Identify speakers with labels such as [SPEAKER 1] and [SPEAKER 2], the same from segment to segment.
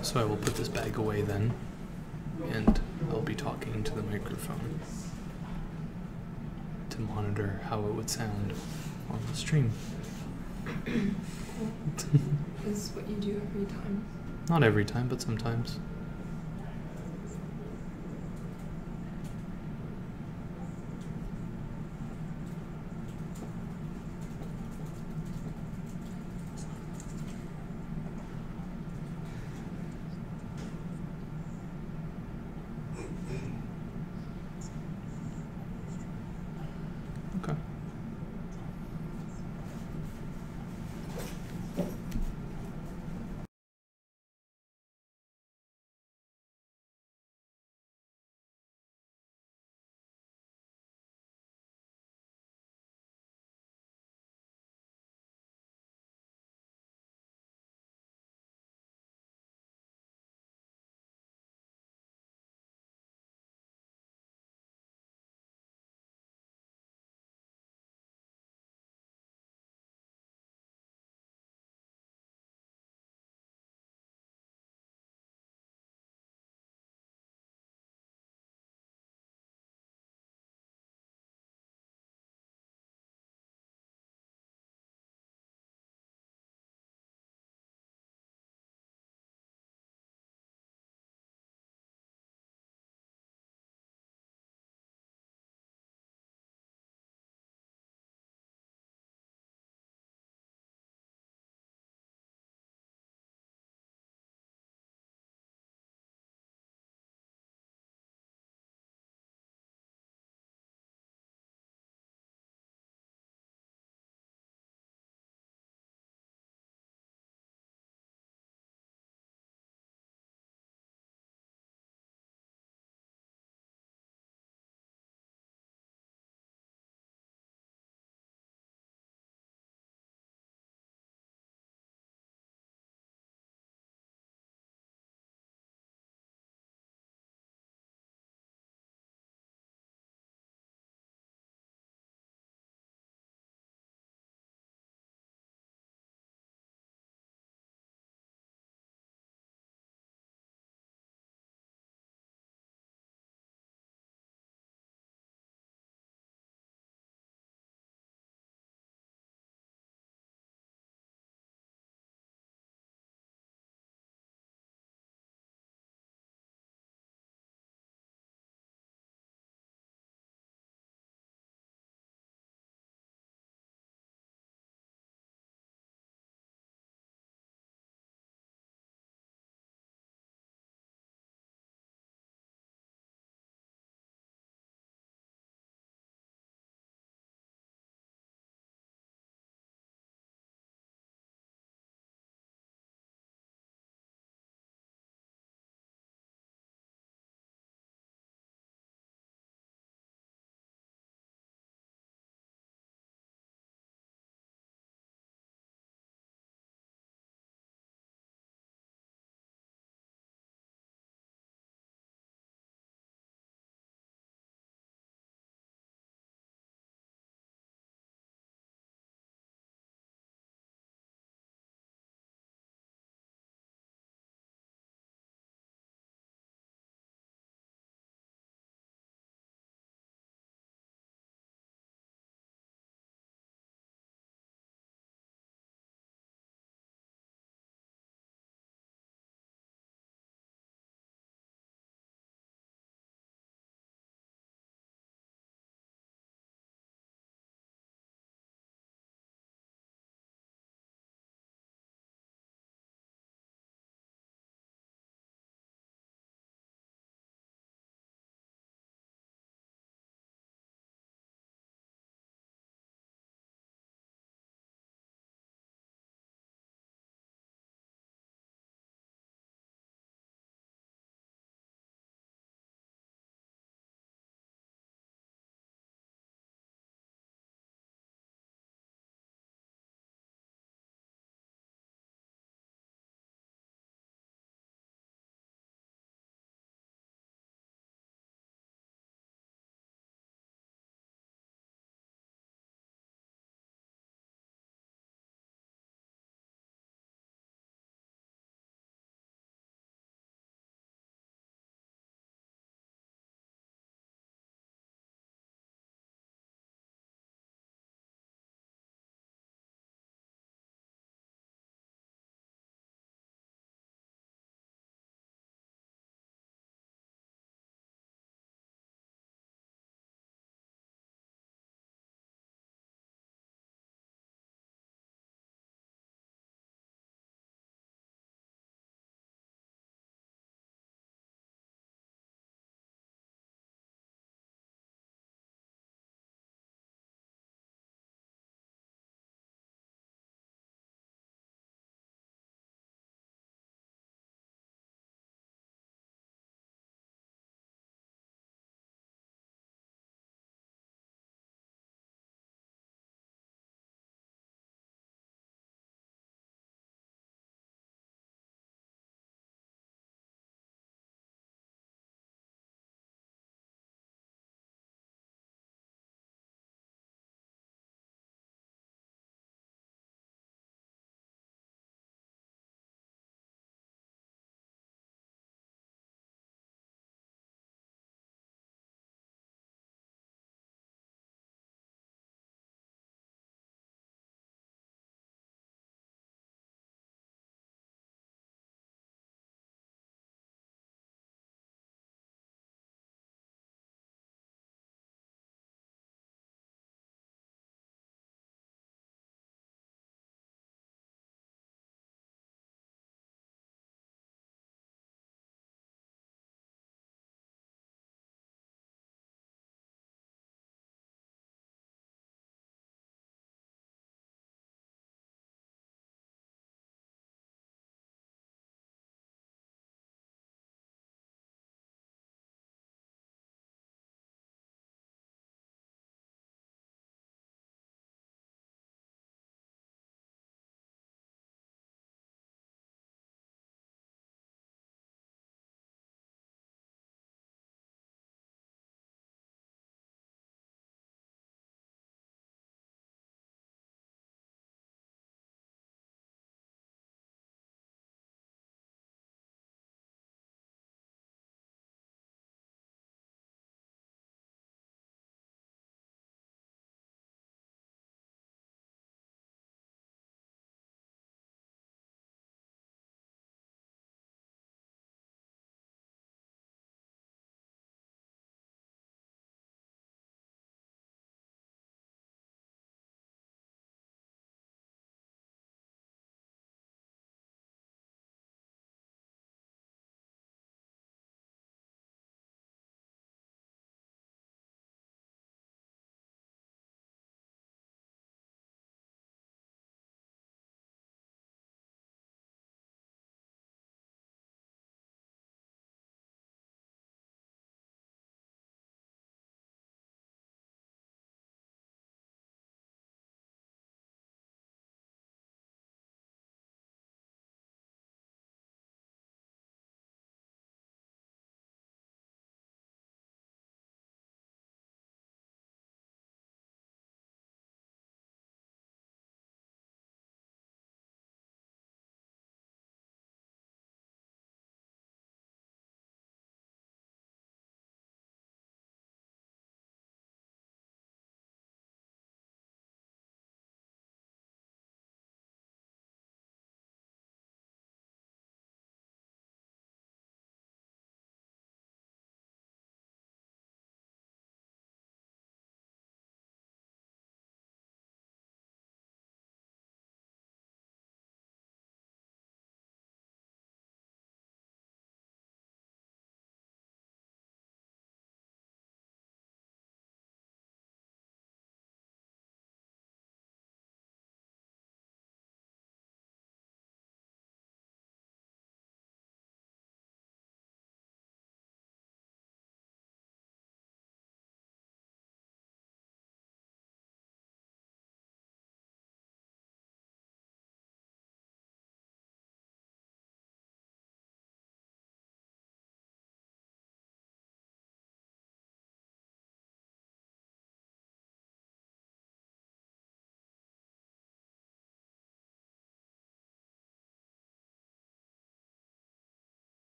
[SPEAKER 1] So I will put this bag away then, and I'll be talking to the microphone to monitor how it would sound on the stream.
[SPEAKER 2] Is what you do every time?
[SPEAKER 1] Not every time, but sometimes.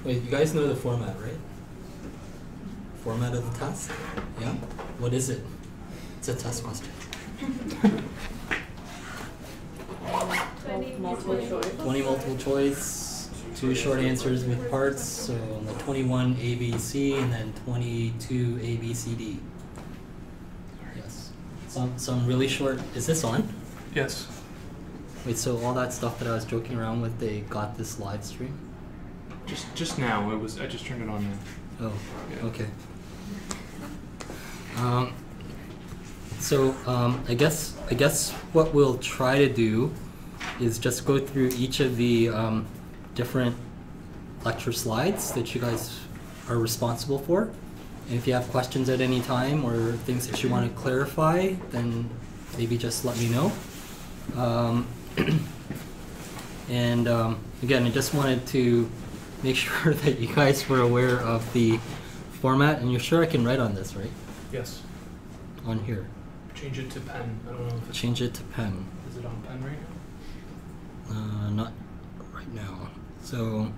[SPEAKER 3] Wait, you guys know the format, right? Format of the test? Yeah? What is it? It's a test question.
[SPEAKER 4] 20 multiple choice.
[SPEAKER 3] 20 multiple choice, 2 short answers with parts, so like 21 A, B, C, and then 22 A, B, C, D. Yes. Some really short. Is this on?
[SPEAKER 1] Yes.
[SPEAKER 3] Wait, so all that stuff that I was joking around with, they got this live stream?
[SPEAKER 1] Just now. I just turned it on now.
[SPEAKER 3] Oh,
[SPEAKER 1] Yeah.
[SPEAKER 3] okay. I guess what we'll try to do is just go through each of the different lecture slides that you guys are responsible for. And if you have questions at any time or things that you want to clarify, then maybe just let me know. Again, I just wanted to make sure that you guys were aware of the format, and you're sure I can write on this, right?
[SPEAKER 1] Yes.
[SPEAKER 3] On here.
[SPEAKER 1] Change it to pen. I don't know if it's...
[SPEAKER 3] Change it to pen.
[SPEAKER 1] Is it on pen right now?
[SPEAKER 3] Not right now. So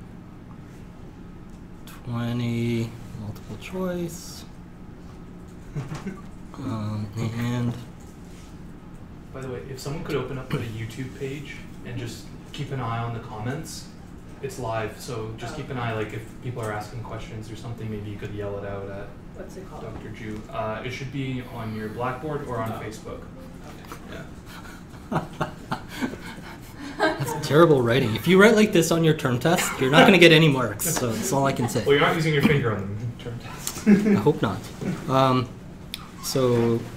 [SPEAKER 3] 20 multiple choice. And
[SPEAKER 1] By the way, if someone could open up a YouTube page and just keep an eye on the comments, it's live, so just keep an eye, like if people are asking questions or something, maybe you could yell it out at
[SPEAKER 4] What's it called?
[SPEAKER 1] Dr. Ju. It should be on your Blackboard or on Facebook. Yeah.
[SPEAKER 3] that's terrible writing. If you write like this on your term test, you're not going to get any marks. So that's all I can say.
[SPEAKER 1] Well, you're not using your finger on the term test.
[SPEAKER 3] I hope not.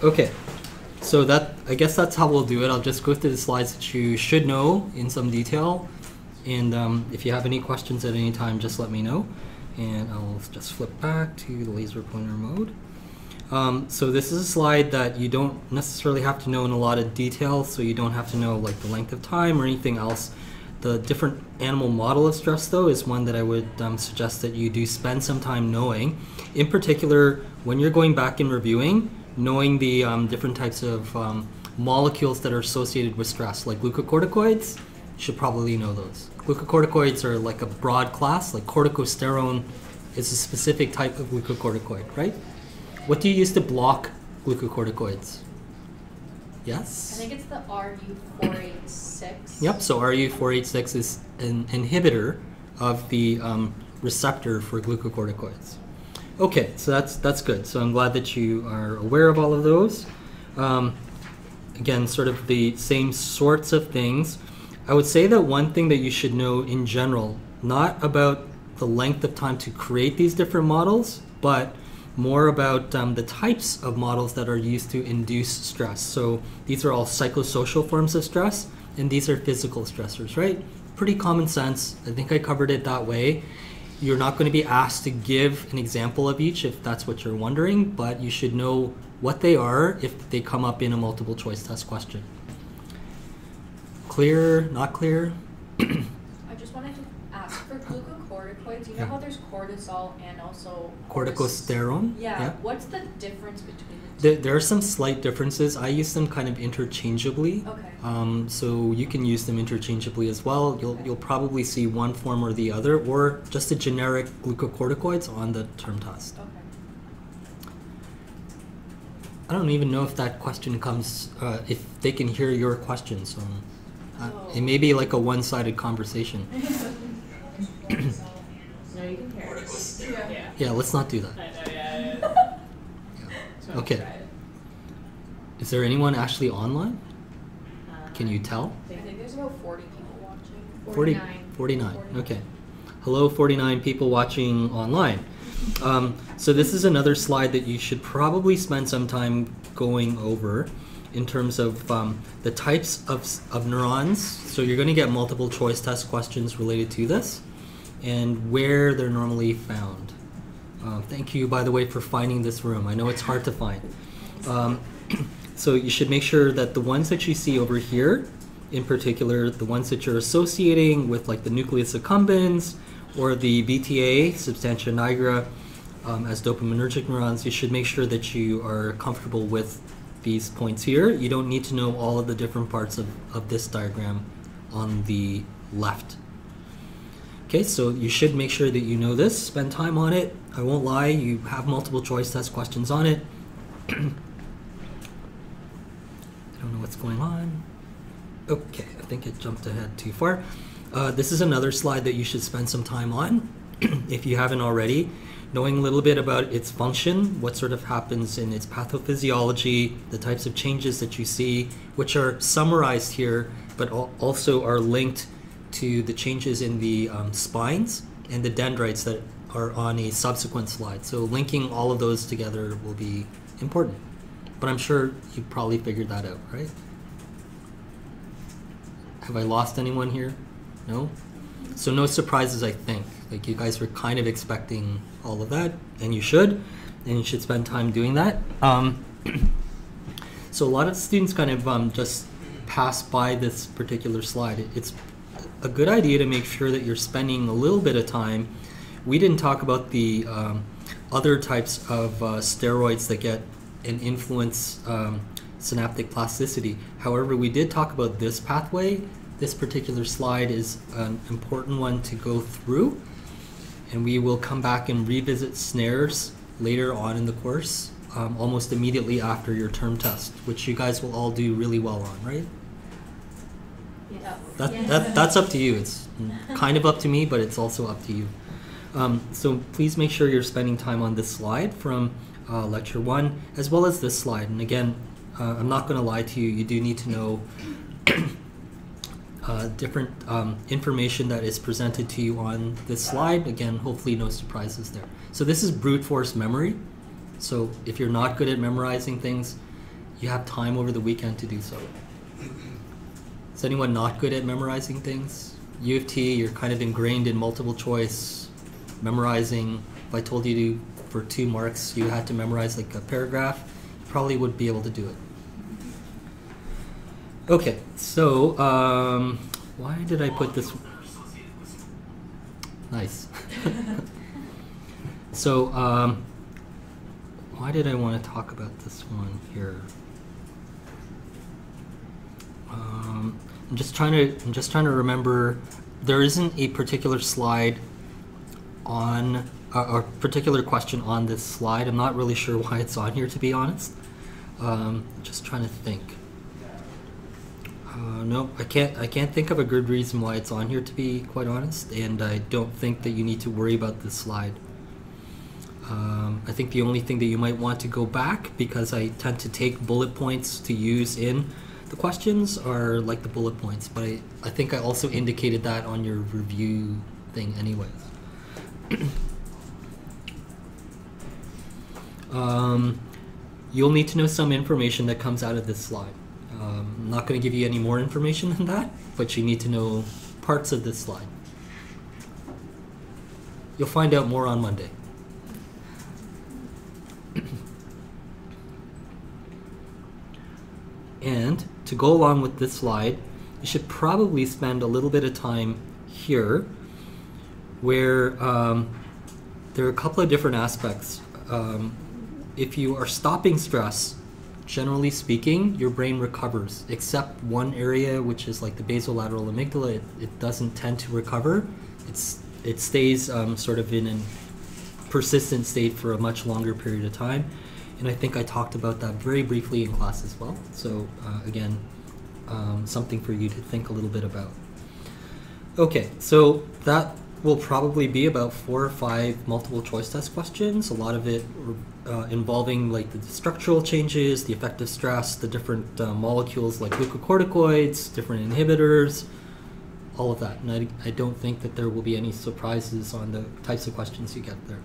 [SPEAKER 3] Okay. So I guess that's how we'll do it. I'll just go through the slides that you should know in some detail. And if you have any questions at any time, just let me know. And I'll just flip back to the laser pointer mode. So this is a slide that you don't necessarily have to know in a lot of detail, so you don't have to know like the length of time or anything else. The different animal model of stress, though, is one that I would suggest that you do spend some time knowing. In particular, when you're going back and reviewing, knowing the different types of molecules that are associated with stress, like glucocorticoids, you should probably know those. Glucocorticoids are like a broad class, like corticosterone is a specific type of glucocorticoid, right? What do you use to block glucocorticoids? Yes?
[SPEAKER 5] I think it's the RU486.
[SPEAKER 3] Yep, so RU486 is an inhibitor of the receptor for glucocorticoids. Okay, so that's good. So I'm glad that you are aware of all of those. Again, sort of the same sorts of things. I would say that one thing that you should know in general, not about the length of time to create these different models, but more about the types of models that are used to induce stress. So these are all psychosocial forms of stress, and these are physical stressors, right? Pretty common sense. I think I covered it that way. You're not going to be asked to give an example of each if that's what you're wondering, but you should know what they are if they come up in a multiple choice test question. Clear, not clear?
[SPEAKER 5] I just wanted to ask for glucocorticoids. You know how there's cortisol and also
[SPEAKER 3] Corticosterone?
[SPEAKER 5] Yeah. What's the difference between the two?
[SPEAKER 3] There are some slight differences. I use them kind of interchangeably.
[SPEAKER 5] Okay.
[SPEAKER 3] So you can use them interchangeably as well. You'll probably see one form or the other, or just the generic glucocorticoids on the term test.
[SPEAKER 5] Okay.
[SPEAKER 3] I don't even know if that question comes, if they can hear your question, so it may be like a one-sided conversation.
[SPEAKER 4] No, you can hear it. Yeah.
[SPEAKER 3] Yeah, let's not do that.
[SPEAKER 4] I know, yeah. So
[SPEAKER 3] Okay.
[SPEAKER 4] try it.
[SPEAKER 3] Is there anyone actually online? Can you tell?
[SPEAKER 5] I think there's about 40 people watching.
[SPEAKER 3] 49. Okay. Hello, 49 people watching online. So this is another slide that you should probably spend some time going over in terms of the types of neurons. So you're going to get multiple choice test questions related to this and where they're normally found. Thank you, by the way, for finding this room. I know it's hard to find. So you should make sure that the ones that you see over here, in particular, the ones that you're associating with like the nucleus accumbens or the BTA, substantia nigra, as dopaminergic neurons, you should make sure that you are comfortable with these points here. You don't need to know all of the different parts of this diagram on the left. Okay, so you should make sure that you know this. Spend time on it. I won't lie, you have multiple choice test questions on it. I don't know what's going on. Okay, I think it jumped ahead too far. This is another slide that you should spend some time on if you haven't already. Knowing a little bit about its function, what sort of happens in its pathophysiology, the types of changes that you see, which are summarized here, but also are linked to the changes in the spines and the dendrites that are on a subsequent slide. So linking all of those together will be important. But I'm sure you probably figured that out, right? Have I lost anyone here? No? So no surprises, I think. Like, you guys were kind of expecting all of that, and you should spend time doing that. So a lot of students kind of just pass by this particular slide. It's a good idea to make sure that you're spending a little bit of time. We didn't talk about the other types of steroids that get and influence synaptic plasticity. However, we did talk about this pathway. This particular slide is an important one to go through, and we will come back and revisit snares later on in the course, almost immediately after your term test, which you guys will all do really well on, right?
[SPEAKER 5] Yes.
[SPEAKER 3] That's up to you. It's kind of up to me, but it's also up to you. So please make sure you're spending time on this slide from lecture 1, as well as this slide. And again, I'm not going to lie to you, you do need to know different information that is presented to you on this slide. Again, hopefully no surprises there. So this is brute force memory. So if you're not good at memorizing things, you have time over the weekend to do so. Is anyone not good at memorizing things? U of T, you're kind of ingrained in multiple choice, memorizing. If I told you to, for 2 marks, you had to memorize like a paragraph, you probably would be able to do it. Okay, so why did I put this? Nice. So why did I want to talk about this one here? I'm just trying to remember. There isn't a particular slide on a particular question on this slide. I'm not really sure why it's on here, to be honest. Just trying to think. No, I can't think of a good reason why it's on here, to be quite honest, and I don't think that you need to worry about this slide. I think the only thing that you might want to go back, because I tend to take bullet points to use in the questions, are like the bullet points, but I think I also indicated that on your review thing anyways. You'll need to know some information that comes out of this slide. I'm not going to give you any more information than that, but you need to know parts of this slide. You'll find out more on Monday. And to go along with this slide, you should probably spend a little bit of time here where there are a couple of different aspects. If you are stopping stress, generally speaking, your brain recovers, except one area, which is like the basolateral amygdala. It doesn't tend to recover. It stays sort of in a persistent state for a much longer period of time. And I think I talked about that very briefly in class as well. So again, something for you to think a little bit about. Okay, so that will probably be about 4 or 5 multiple choice test questions. A lot of it involving like the structural changes, the effect of stress, the different molecules like glucocorticoids, different inhibitors, all of that. And I don't think that there will be any surprises on the types of questions you get there.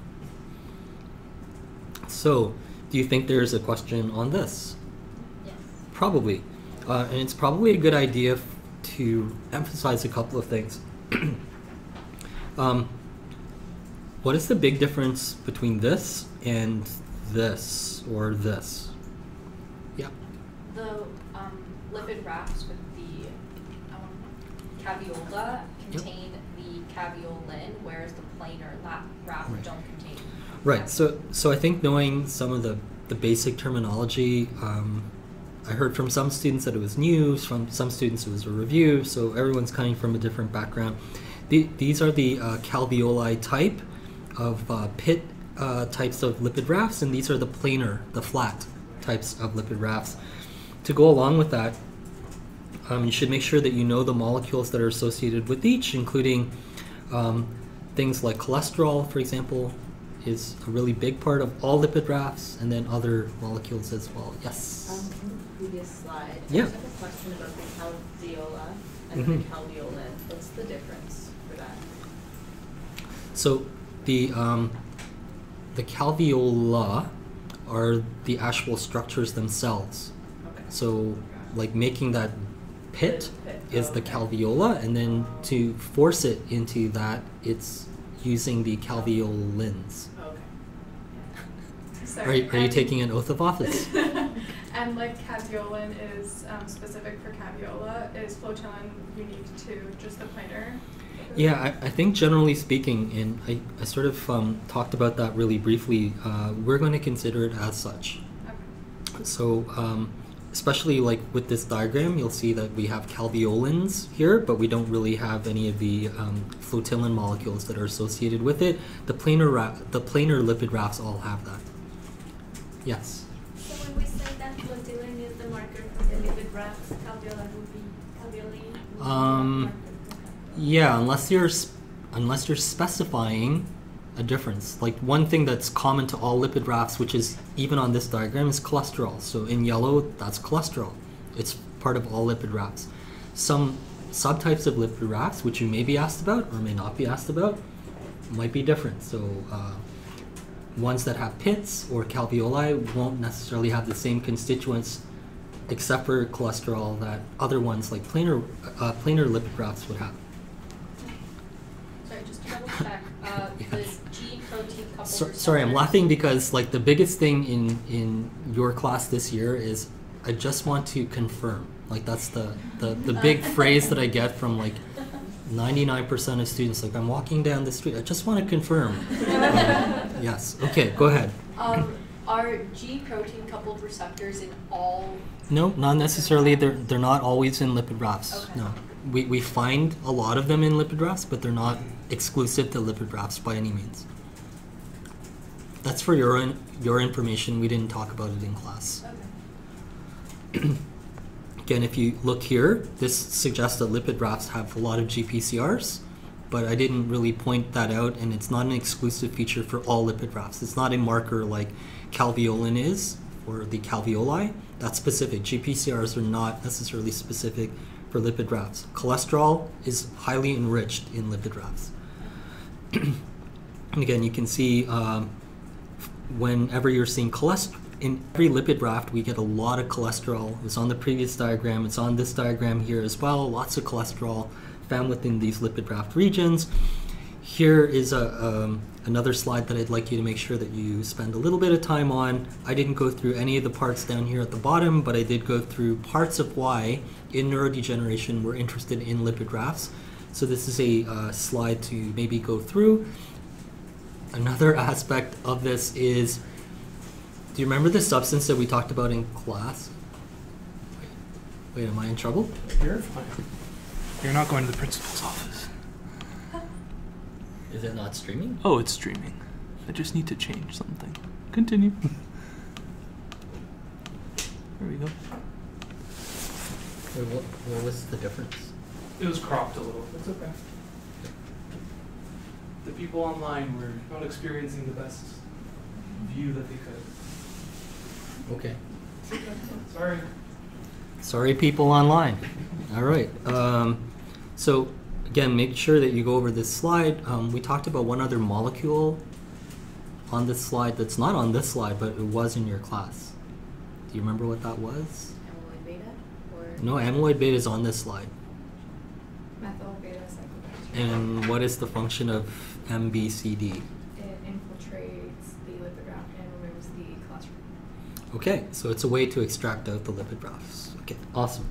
[SPEAKER 3] So, do you think there's a question on this?
[SPEAKER 5] Yes.
[SPEAKER 3] Probably. And it's probably a good idea to emphasize a couple of things. What is the big difference between this and this, or this? Yeah.
[SPEAKER 5] The lipid rafts with the caviola contain the caveolin, whereas the planar raft don't contain.
[SPEAKER 3] Right. So I think knowing some of the basic terminology, I heard from some students that it was new, from some students it was a review, so everyone's coming from a different background. These are the calveoli type of pit types of lipid rafts, and these are the planar, the flat types of lipid rafts. To go along with that, you should make sure that you know the molecules that are associated with each, including things like cholesterol, for example, is a really big part of all lipid rafts, and then other molecules as well. Yes?
[SPEAKER 6] In the previous slide,
[SPEAKER 3] Yeah.
[SPEAKER 6] I just have a question about the calveola and
[SPEAKER 3] Mhm.
[SPEAKER 6] the calveolin. What's the difference for that?
[SPEAKER 3] So the calveola are the actual structures themselves.
[SPEAKER 6] Okay.
[SPEAKER 3] So like making that pit
[SPEAKER 6] Pit.
[SPEAKER 3] is the
[SPEAKER 6] Okay.
[SPEAKER 3] calveola, and then to force it into that, it's using the calveolins.
[SPEAKER 6] Okay.
[SPEAKER 2] Sorry.
[SPEAKER 3] Are you taking an oath of office?
[SPEAKER 2] And like caveolin is specific for caveola. Is flotilin unique to just the planar?
[SPEAKER 3] Yeah, I think generally speaking, and I sort of talked about that really briefly, we're going to consider it as such.
[SPEAKER 2] Okay.
[SPEAKER 3] So especially like with this diagram, you'll see that we have calveolins here, but we don't really have any of the flotilin molecules that are associated with it. The planar lipid rafts all have that. Yes.
[SPEAKER 7] So when we say that flotilin is the marker for the lipid rafts, calveola would be calveolin?
[SPEAKER 3] Yeah, unless you're specifying a difference. Like one thing that's common to all lipid rafts, which is even on this diagram, is cholesterol. So in yellow, that's cholesterol. It's part of all lipid rafts. Some subtypes of lipid rafts, which you may be asked about or may not be asked about, might be different. So ones that have pits or calveoli won't necessarily have the same constituents, except for cholesterol, that other ones like planar lipid rafts would have.
[SPEAKER 5] Sorry, just to double check, the G protein coupled
[SPEAKER 3] Sorry, I'm
[SPEAKER 5] receptors-
[SPEAKER 3] laughing because like the biggest thing in your class this year is I just want to confirm. Like that's the big phrase that I get from like 99% of students. Like I'm walking down the street, I just want to confirm. Yes. Okay, go ahead.
[SPEAKER 5] Are G protein coupled receptors in all?
[SPEAKER 3] No, not necessarily. They're not always in lipid rafts.
[SPEAKER 5] Okay.
[SPEAKER 3] No, we find a lot of them in lipid rafts, but they're not exclusive to lipid rafts by any means. That's for your information. We didn't talk about it in class.
[SPEAKER 5] Okay.
[SPEAKER 3] Again, if you look here, this suggests that lipid rafts have a lot of GPCRs, but I didn't really point that out, and it's not an exclusive feature for all lipid rafts. It's not a marker like calveolin is for the calveoli. That's specific. GPCRs are not necessarily specific for lipid rafts. Cholesterol is highly enriched in lipid rafts. And again, you can see whenever you're seeing cholesterol, in every lipid raft, we get a lot of cholesterol. It's on the previous diagram. It's on this diagram here as well. Lots of cholesterol found within these lipid raft regions. Here is another slide that I'd like you to make sure that you spend a little bit of time on. I didn't go through any of the parts down here at the bottom, but I did go through parts of why in neurodegeneration we're interested in lipid rafts. So this is a slide to maybe go through. Another aspect of this is, do you remember the substance that we talked about in class? Wait, am I in trouble?
[SPEAKER 1] You're fine. You're not going to the principal's office.
[SPEAKER 3] Is it not streaming?
[SPEAKER 1] Oh, it's streaming. I just need to change something. Continue. There we go.
[SPEAKER 3] Wait, what was the difference?
[SPEAKER 1] It was cropped a little. It's okay. The people online were not experiencing the best view that they could.
[SPEAKER 3] Okay.
[SPEAKER 1] Sorry.
[SPEAKER 3] Sorry, people online. All right. So again, make sure that you go over this slide. We talked about one other molecule on this slide that's not on this slide, but it was in your class. Do you remember what that was?
[SPEAKER 6] Amyloid beta? Or
[SPEAKER 3] No, amyloid beta is on this slide.
[SPEAKER 2] Methyl beta cyclopentane.
[SPEAKER 3] And what is the function of MBCD?
[SPEAKER 2] It infiltrates the lipid raft and removes the cholesterol.
[SPEAKER 3] Okay, so it's a way to extract out the lipid rafts. Okay, awesome.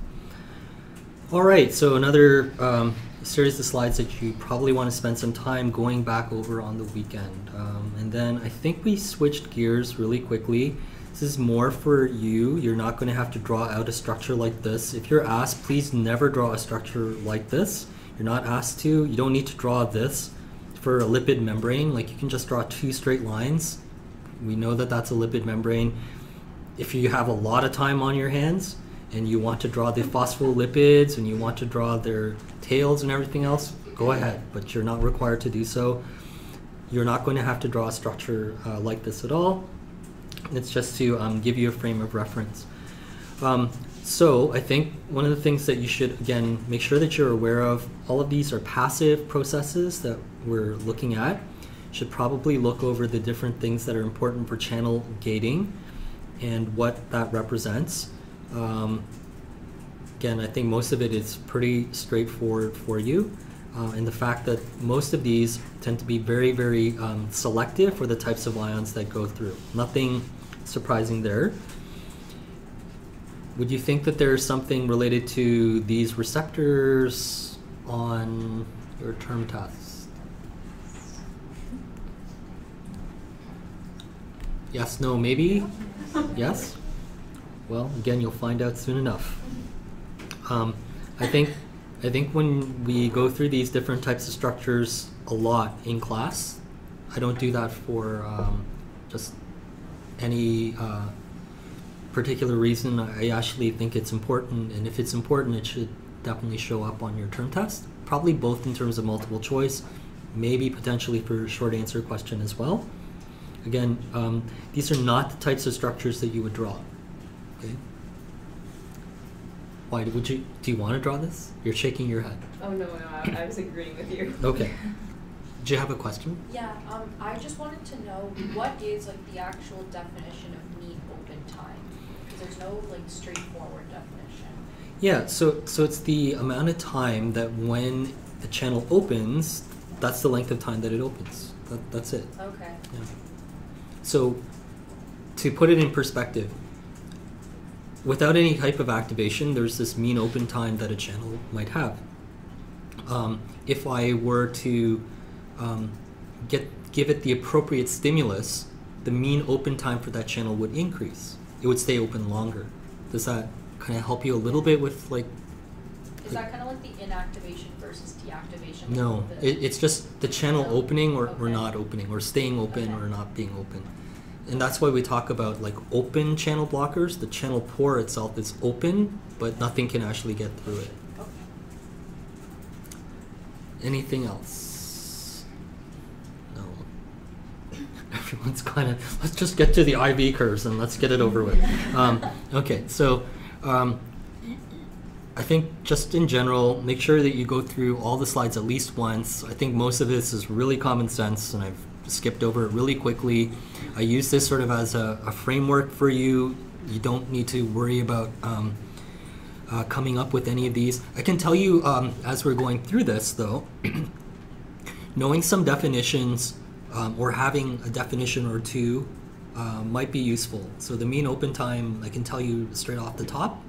[SPEAKER 3] All right, so another series of slides that you probably want to spend some time going back over on the weekend. And then I think we switched gears really quickly. This is more for you. You're not going to have to draw out a structure like this. If you're asked, please never draw a structure like this. You're not asked to. You don't need to draw this for a lipid membrane. Like, you can just draw 2 straight lines. We know that that's a lipid membrane. If you have a lot of time on your hands and you want to draw the phospholipids and you want to draw their tails and everything else, go ahead, but you're not required to do so. You're not going to have to draw a structure like this at all. It's just to give you a frame of reference. So I think one of the things that you should, again, make sure that you're aware of, all of these are passive processes that we're looking at. Should probably look over the different things that are important for channel gating and what that represents. Again, I think most of it is pretty straightforward for you. And the fact that most of these tend to be very, very selective for the types of ions that go through. Nothing surprising there. Would you think that there's something related to these receptors on your term test? Yes, no, maybe? Yes? Well, again, you'll find out soon enough. I think when we go through these different types of structures a lot in class, I don't do that for just any particular reason. I actually think it's important, and if it's important, it should definitely show up on your term test. Probably both in terms of multiple choice, maybe potentially for a short answer question as well. Again, these are not the types of structures that you would draw. Okay. Why would you? Do you want to draw this? You're shaking your head.
[SPEAKER 6] Oh no, I was agreeing with you.
[SPEAKER 3] Okay. Do you have a question?
[SPEAKER 5] Yeah, I just wanted to know what is like the actual definition of mean open time? Because there's no like straightforward definition.
[SPEAKER 3] Yeah, so it's the amount of time that when the channel opens, that's the length of time that it opens. That's it.
[SPEAKER 5] Okay.
[SPEAKER 3] Yeah. So to put it in perspective, without any type of activation, there's this mean open time that a channel might have. If I were to give it the appropriate stimulus, the mean open time for that channel would increase. It would stay open longer. Does that kind of help you a little bit with like?
[SPEAKER 5] Is that kind of like the inactivation versus deactivation?
[SPEAKER 3] No, it's just the channel opening or
[SPEAKER 5] Okay.
[SPEAKER 3] not opening, or staying open
[SPEAKER 5] Okay.
[SPEAKER 3] or not being open. And that's why we talk about like open channel blockers. The channel pore itself is open, but nothing can actually get through it.
[SPEAKER 5] Okay.
[SPEAKER 3] Anything else? No. Everyone's kind of, let's just get to the IV curves and let's get it over with. Okay, so I think just in general, make sure that you go through all the slides at least once. I think most of this is really common sense, and I've skipped over it really quickly. I use this sort of as a framework for you. You don't need to worry about coming up with any of these. I can tell you as we're going through this though, knowing some definitions or having a definition or two might be useful. So the mean open time, I can tell you straight off the top,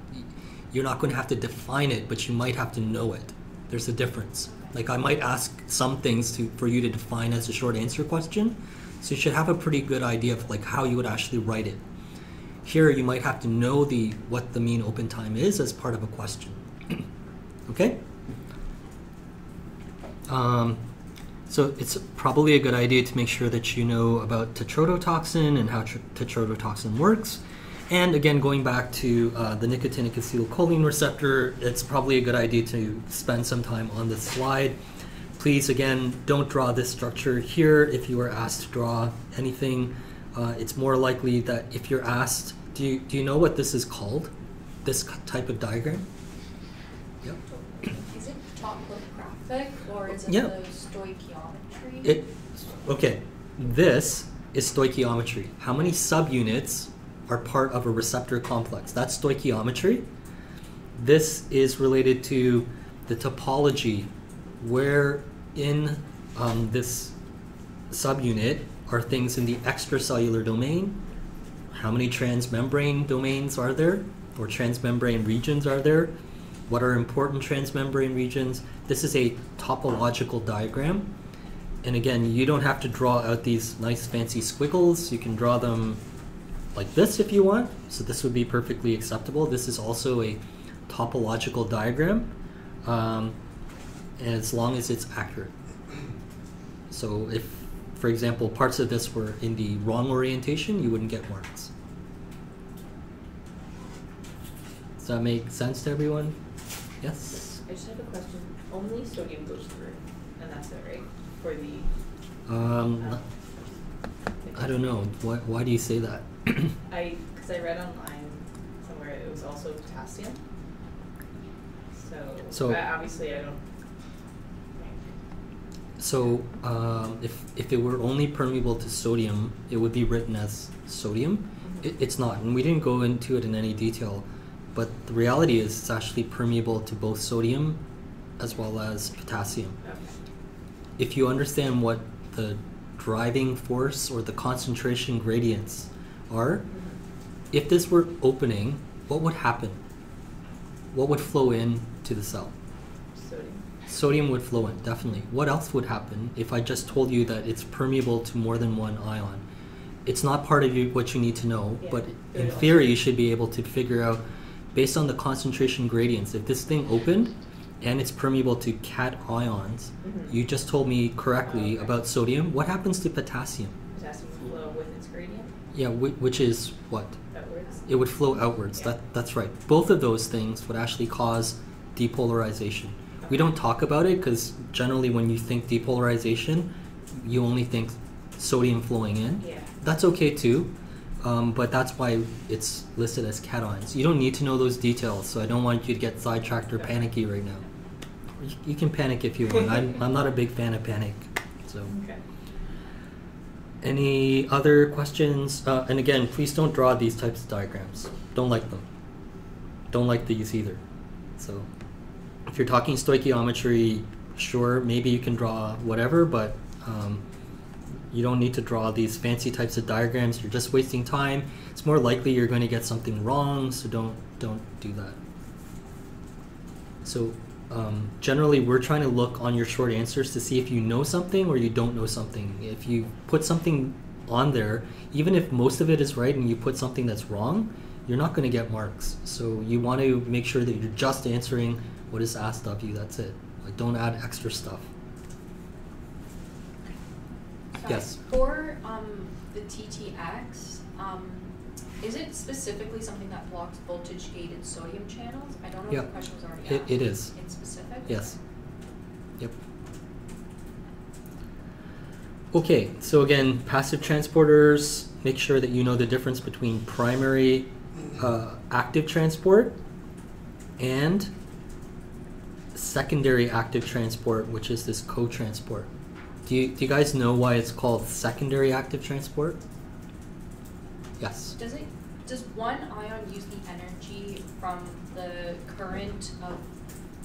[SPEAKER 3] you're not going to have to define it, but you might have to know it. There's a difference. Like I might ask some things for you to define as a short answer question, so you should have a pretty good idea of like how you would actually write it. Here you might have to know what the mean open time is as part of a question. Okay? So it's probably a good idea to make sure that you know about tetrodotoxin and how tetrodotoxin works. And again, going back to the nicotinic acetylcholine receptor, it's probably a good idea to spend some time on this slide. Please, again, don't draw this structure here if you are asked to draw anything. It's more likely that if you're asked, do you know what this is called? This type of diagram? Yep.
[SPEAKER 5] Is it topographic or is it
[SPEAKER 3] Yeah.
[SPEAKER 5] the stoichiometry?
[SPEAKER 3] Okay, this is stoichiometry. How many subunits are part of a receptor complex? That's stoichiometry. This is related to the topology, where in this subunit are things in the extracellular domain. How many transmembrane domains are there, or transmembrane regions are there? What are important transmembrane regions? This is a topological diagram. And again, you don't have to draw out these nice fancy squiggles. You can draw them like this if you want. So this would be perfectly acceptable. This is also a topological diagram. as long as it's accurate. So if, for example, parts of this were in the wrong orientation, you wouldn't get marks. Does that make sense to everyone? Yes?
[SPEAKER 6] I just have a question. Only sodium goes through, and that's it, right? For the
[SPEAKER 3] I don't know. Why do you say that?
[SPEAKER 6] because I read online somewhere it was also potassium. So but obviously I don't.
[SPEAKER 3] So if it were only permeable to sodium, it would be written as sodium.
[SPEAKER 6] Mm-hmm.
[SPEAKER 3] It's not, and we didn't go into it in any detail, but the reality is it's actually permeable to both sodium as well as potassium.
[SPEAKER 6] Okay.
[SPEAKER 3] If you understand what the driving force or the concentration gradients are,
[SPEAKER 6] Mm-hmm.
[SPEAKER 3] if this were opening, what would happen? What would flow in to the cell?
[SPEAKER 6] Sodium.
[SPEAKER 3] Sodium would flow in, definitely. What else would happen if I just told you that it's permeable to more than one ion? It's not part of what you need to know,
[SPEAKER 6] Yeah.
[SPEAKER 3] but
[SPEAKER 6] It
[SPEAKER 3] in
[SPEAKER 6] would
[SPEAKER 3] theory
[SPEAKER 6] also-
[SPEAKER 3] you should be able to figure out, based on the concentration gradients, if this thing opened and it's permeable to cation,
[SPEAKER 6] Mhm.
[SPEAKER 3] you just told me correctly
[SPEAKER 6] Okay.
[SPEAKER 3] about sodium. What happens to potassium?
[SPEAKER 6] Potassium flow with its gradient
[SPEAKER 3] Yeah, which is what?
[SPEAKER 6] outwards.
[SPEAKER 3] It would flow outwards.
[SPEAKER 6] Yeah.
[SPEAKER 3] That's right. Both of those things would actually cause depolarization. We don't talk about it because generally when you think depolarization, you only think sodium flowing in.
[SPEAKER 6] Yeah.
[SPEAKER 3] That's okay too, but that's why it's listed as cations. You don't need to know those details, so I don't want you to get sidetracked or
[SPEAKER 6] Okay.
[SPEAKER 3] panicky right now. You can panic if you want. I'm not a big fan of panic. So,
[SPEAKER 6] Okay.
[SPEAKER 3] any other questions? And again, please don't draw these types of diagrams. Don't like them. Don't like these either. So, if you're talking stoichiometry, sure, maybe you can draw whatever, but you don't need to draw these fancy types of diagrams. You're just wasting time. It's more likely you're going to get something wrong, so don't do that. So generally, we're trying to look on your short answers to see if you know something or you don't know something. If you put something on there, even if most of it is right and you put something that's wrong, you're not going to get marks. So you want to make sure that you're just answering what is asked of you. That's it. Like, don't add extra stuff.
[SPEAKER 5] Sorry.
[SPEAKER 3] Yes.
[SPEAKER 5] For the TTX, is it specifically something that blocks voltage gated sodium channels? I don't know
[SPEAKER 3] Yeah.
[SPEAKER 5] if the question was already asked.
[SPEAKER 3] It is.
[SPEAKER 5] It's specific?
[SPEAKER 3] Yes. Yep. Okay, so again, passive transporters, make sure that you know the difference between primary active transport and secondary active transport, which is this co-transport. Do you guys know why it's called secondary active transport? Yes.
[SPEAKER 5] Does one ion use the energy from the current of,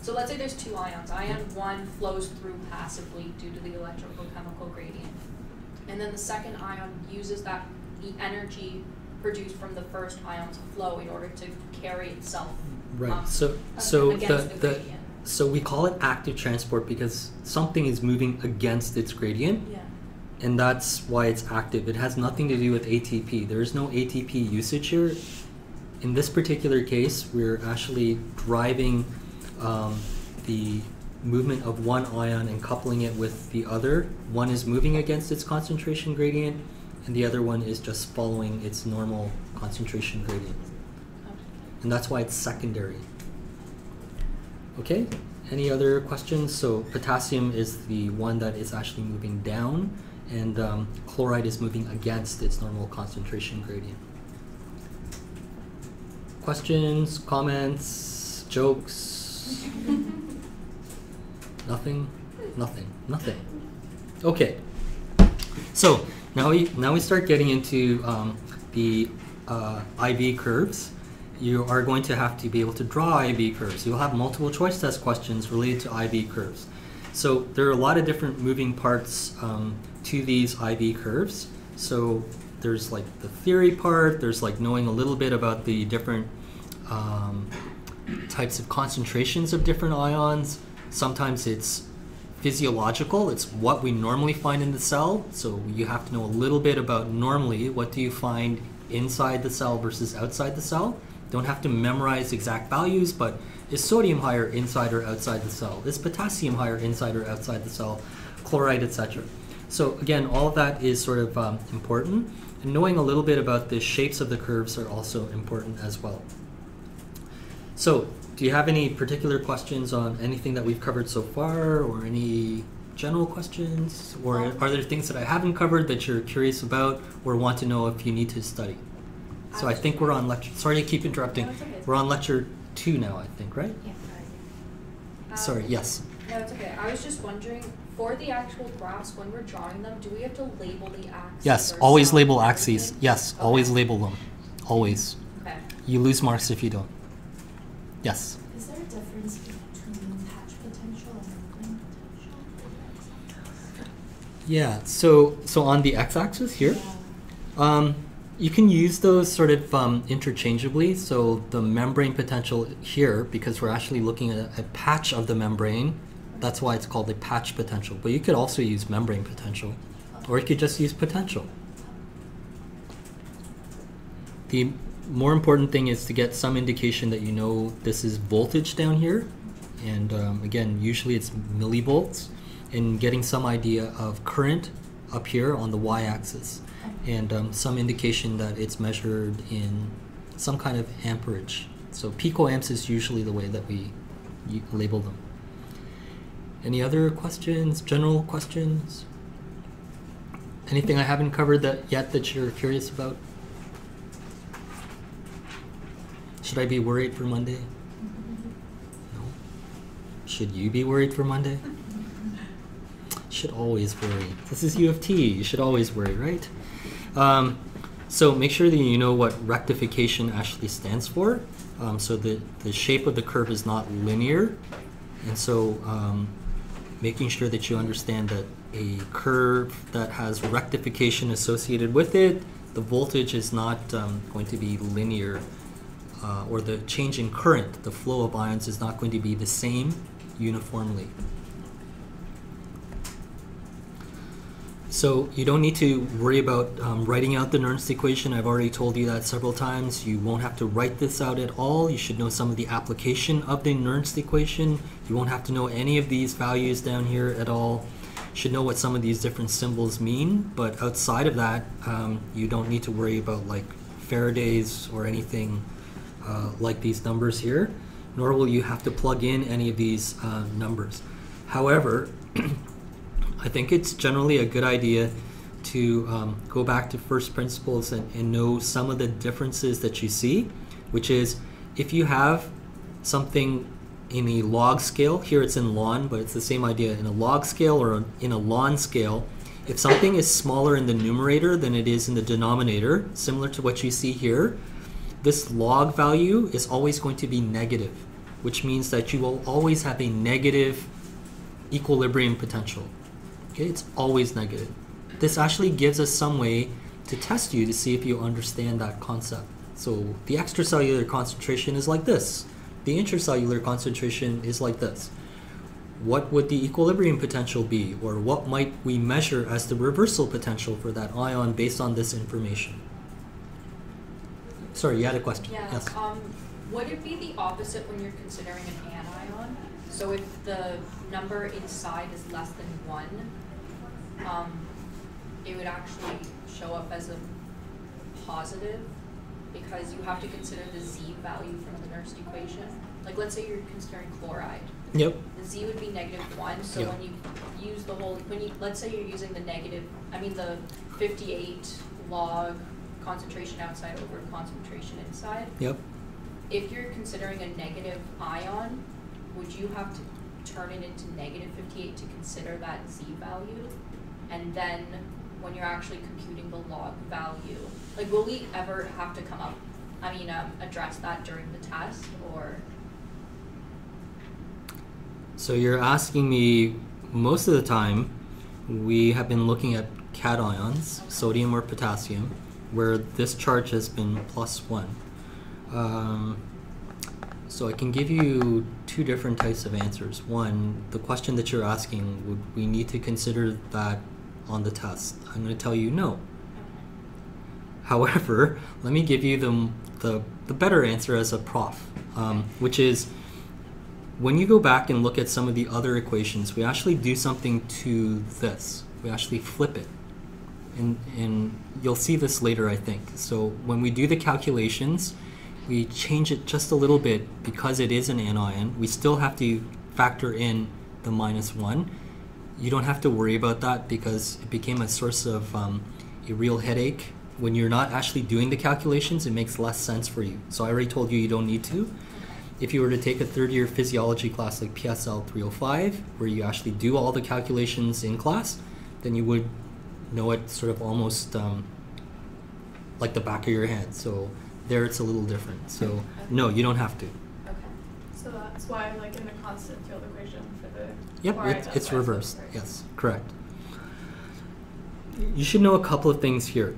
[SPEAKER 5] so let's say there's two ions. Ion 1 flows through passively due to the electrochemical gradient. And then the second ion uses the energy produced from the first ion to flow in order to carry itself
[SPEAKER 3] Right. So
[SPEAKER 5] against the gradient.
[SPEAKER 3] so we call it active transport because something is moving against its gradient.
[SPEAKER 5] Yeah.
[SPEAKER 3] And that's why it's active. It has nothing to do with ATP. There is no ATP usage here. In this particular case, we're actually driving the movement of one ion and coupling it with the other. One is moving against its concentration gradient, and the other one is just following its normal concentration gradient. And that's why it's secondary. Okay, any other questions? So potassium is the one that is actually moving down, and chloride is moving against its normal concentration gradient. Questions, comments, jokes? Nothing? Nothing. Okay. So now we start getting into the IV curves. You are going to have to be able to draw IV curves. You'll have multiple choice test questions related to IV curves. So there are a lot of different moving parts to these IV curves. So there's like the theory part, there's like knowing a little bit about the different types of concentrations of different ions. Sometimes it's physiological, it's what we normally find in the cell. So you have to know a little bit about normally what do you find inside the cell versus outside the cell. Don't have to memorize exact values, but Is sodium higher inside or outside the cell? Is potassium higher inside or outside the cell? Chloride, etc. So again, all of that is sort of important. And knowing a little bit about the shapes of the curves are also important as well. So, do you have any particular questions on anything that we've covered so far, or any general questions? Or are there things that I haven't covered that you're curious about or want to know if you need to study? So I think we're on lecture, sorry to keep interrupting.
[SPEAKER 5] No, it's okay.
[SPEAKER 3] We're on lecture 2 now, I think, right?
[SPEAKER 5] Yeah.
[SPEAKER 3] Sorry, yes.
[SPEAKER 5] No, it's okay. I was just wondering, for the actual graphs, when we're drawing them, do we have to label the axes?
[SPEAKER 3] Yes,
[SPEAKER 5] or
[SPEAKER 3] always
[SPEAKER 5] some
[SPEAKER 3] label
[SPEAKER 5] or
[SPEAKER 3] axes.
[SPEAKER 5] anything?
[SPEAKER 3] Yes,
[SPEAKER 5] Okay.
[SPEAKER 3] always label them. Always.
[SPEAKER 5] Okay.
[SPEAKER 3] You lose marks if you don't. Yes.
[SPEAKER 7] Is there a difference between patch potential and membrane potential?
[SPEAKER 3] Yeah, so on the x-axis here, you can use those sort of interchangeably. So the membrane potential here, because we're actually looking at a patch of the membrane, that's why it's called a patch potential. But you could also use membrane potential, or you could just use potential. The more important thing is to get some indication that you know this is voltage down here. And again, usually it's millivolts, and getting some idea of current up here on the y-axis. And some indication that it's measured in some kind of amperage. So picoamps is usually the way that we label them. Any other questions, general questions? Anything I haven't covered yet that you're curious about? Should I be worried for Monday? No. Should you be worried for Monday? Should always worry. This is U of T. You should always worry, right? So make sure that you know what rectification actually stands for. So the shape of the curve is not linear. And so making sure that you understand that a curve that has rectification associated with it, the voltage is not going to be linear, or the change in current, the flow of ions, is not going to be the same uniformly. So you don't need to worry about writing out the Nernst equation. I've already told you that several times. You won't have to write this out at all. You should know some of the application of the Nernst equation. You won't have to know any of these values down here at all. You should know what some of these different symbols mean, but outside of that, you don't need to worry about like Faraday's or anything like these numbers here, nor will you have to plug in any of these numbers. However, I think it's generally a good idea to go back to first principles and know some of the differences that you see, which is if you have something in a log scale, here it's in ln, but it's the same idea, in a log scale or in a ln scale, if something is smaller in the numerator than it is in the denominator, similar to what you see here, this log value is always going to be negative, which means that you will always have a negative equilibrium potential. Okay, it's always negative. This actually gives us some way to test you to see if you understand that concept. So the extracellular concentration is like this. The intracellular concentration is like this. What would the equilibrium potential be, or what might we measure as the reversal potential for that ion based on this information? Sorry, you had a question.
[SPEAKER 5] Yeah.
[SPEAKER 3] Yes.
[SPEAKER 5] Would it be the opposite when you're considering an anion? So if the number inside is less than 1, it would actually show up as a positive, because you have to consider the Z value from the Nernst equation. Like let's say you're considering chloride.
[SPEAKER 3] Yep.
[SPEAKER 5] The Z would be -1, so
[SPEAKER 3] Yep.
[SPEAKER 5] when you use the whole, let's say you're using the 58 log concentration outside over concentration inside.
[SPEAKER 3] Yep.
[SPEAKER 5] If you're considering a negative ion, would you have to turn it into -58 to consider that Z value? And then when you're actually computing the log value, like will we ever have to address that during the test, or?
[SPEAKER 3] So you're asking me, most of the time, we have been looking at cations,
[SPEAKER 5] Okay.
[SPEAKER 3] sodium or potassium, where this charge has been +1. So I can give you two different types of answers. One, the question that you're asking, would we need to consider that on the test? I'm going to tell you no. However, let me give you the better answer as a prof, which is when you go back and look at some of the other equations, we actually do something to this. We actually flip it. And you'll see this later, I think. So when we do the calculations, we change it just a little bit because it is an anion. We still have to factor in the -1. You don't have to worry about that because it became a source of a real headache. When you're not actually doing the calculations, it makes less sense for you. So I already told you you don't need to. If you were to take a third-year physiology class like PSL 305, where you actually do all the calculations in class, then you would know it sort of almost like the back of your head. So there it's a little different. So no, you don't have to.
[SPEAKER 2] Okay. So that's why, like in the constant field equation for the
[SPEAKER 3] Yep,
[SPEAKER 2] chloride, that's
[SPEAKER 3] it's
[SPEAKER 2] why
[SPEAKER 3] reversed.
[SPEAKER 2] right.
[SPEAKER 3] Yes, correct. You should know a couple of things here.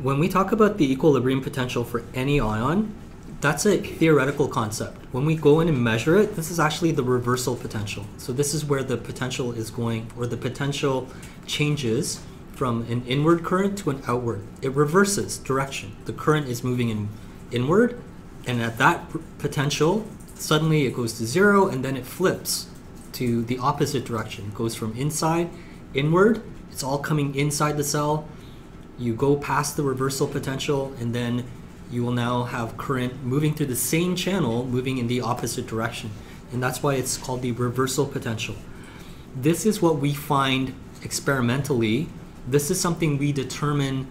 [SPEAKER 3] When we talk about the equilibrium potential for any ion, that's a theoretical concept. When we go in and measure it, this is actually the reversal potential. So this is where the potential is going, or the potential changes from an inward current to an outward. It reverses direction. The current is moving inward, and at that potential, suddenly it goes to 0, and then it flips to the opposite direction. It goes from inside, inward, it's all coming inside the cell. You go past the reversal potential, and then you will now have current moving through the same channel, moving in the opposite direction. And that's why it's called the reversal potential. This is what we find experimentally. This is something we determine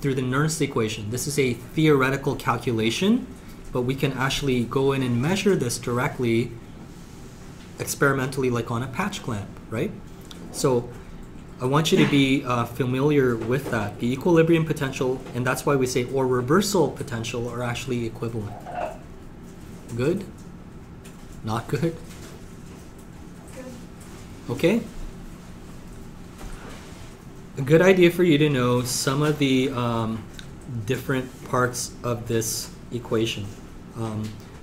[SPEAKER 3] through the Nernst equation. This is a theoretical calculation, but we can actually go in and measure this directly, experimentally, like on a patch clamp, right? So I want you to be familiar with that. The equilibrium potential, and that's why we say or reversal potential, are actually equivalent. Good? Not good?
[SPEAKER 2] Good.
[SPEAKER 3] Okay? A good idea for you to know some of the different parts of this equation.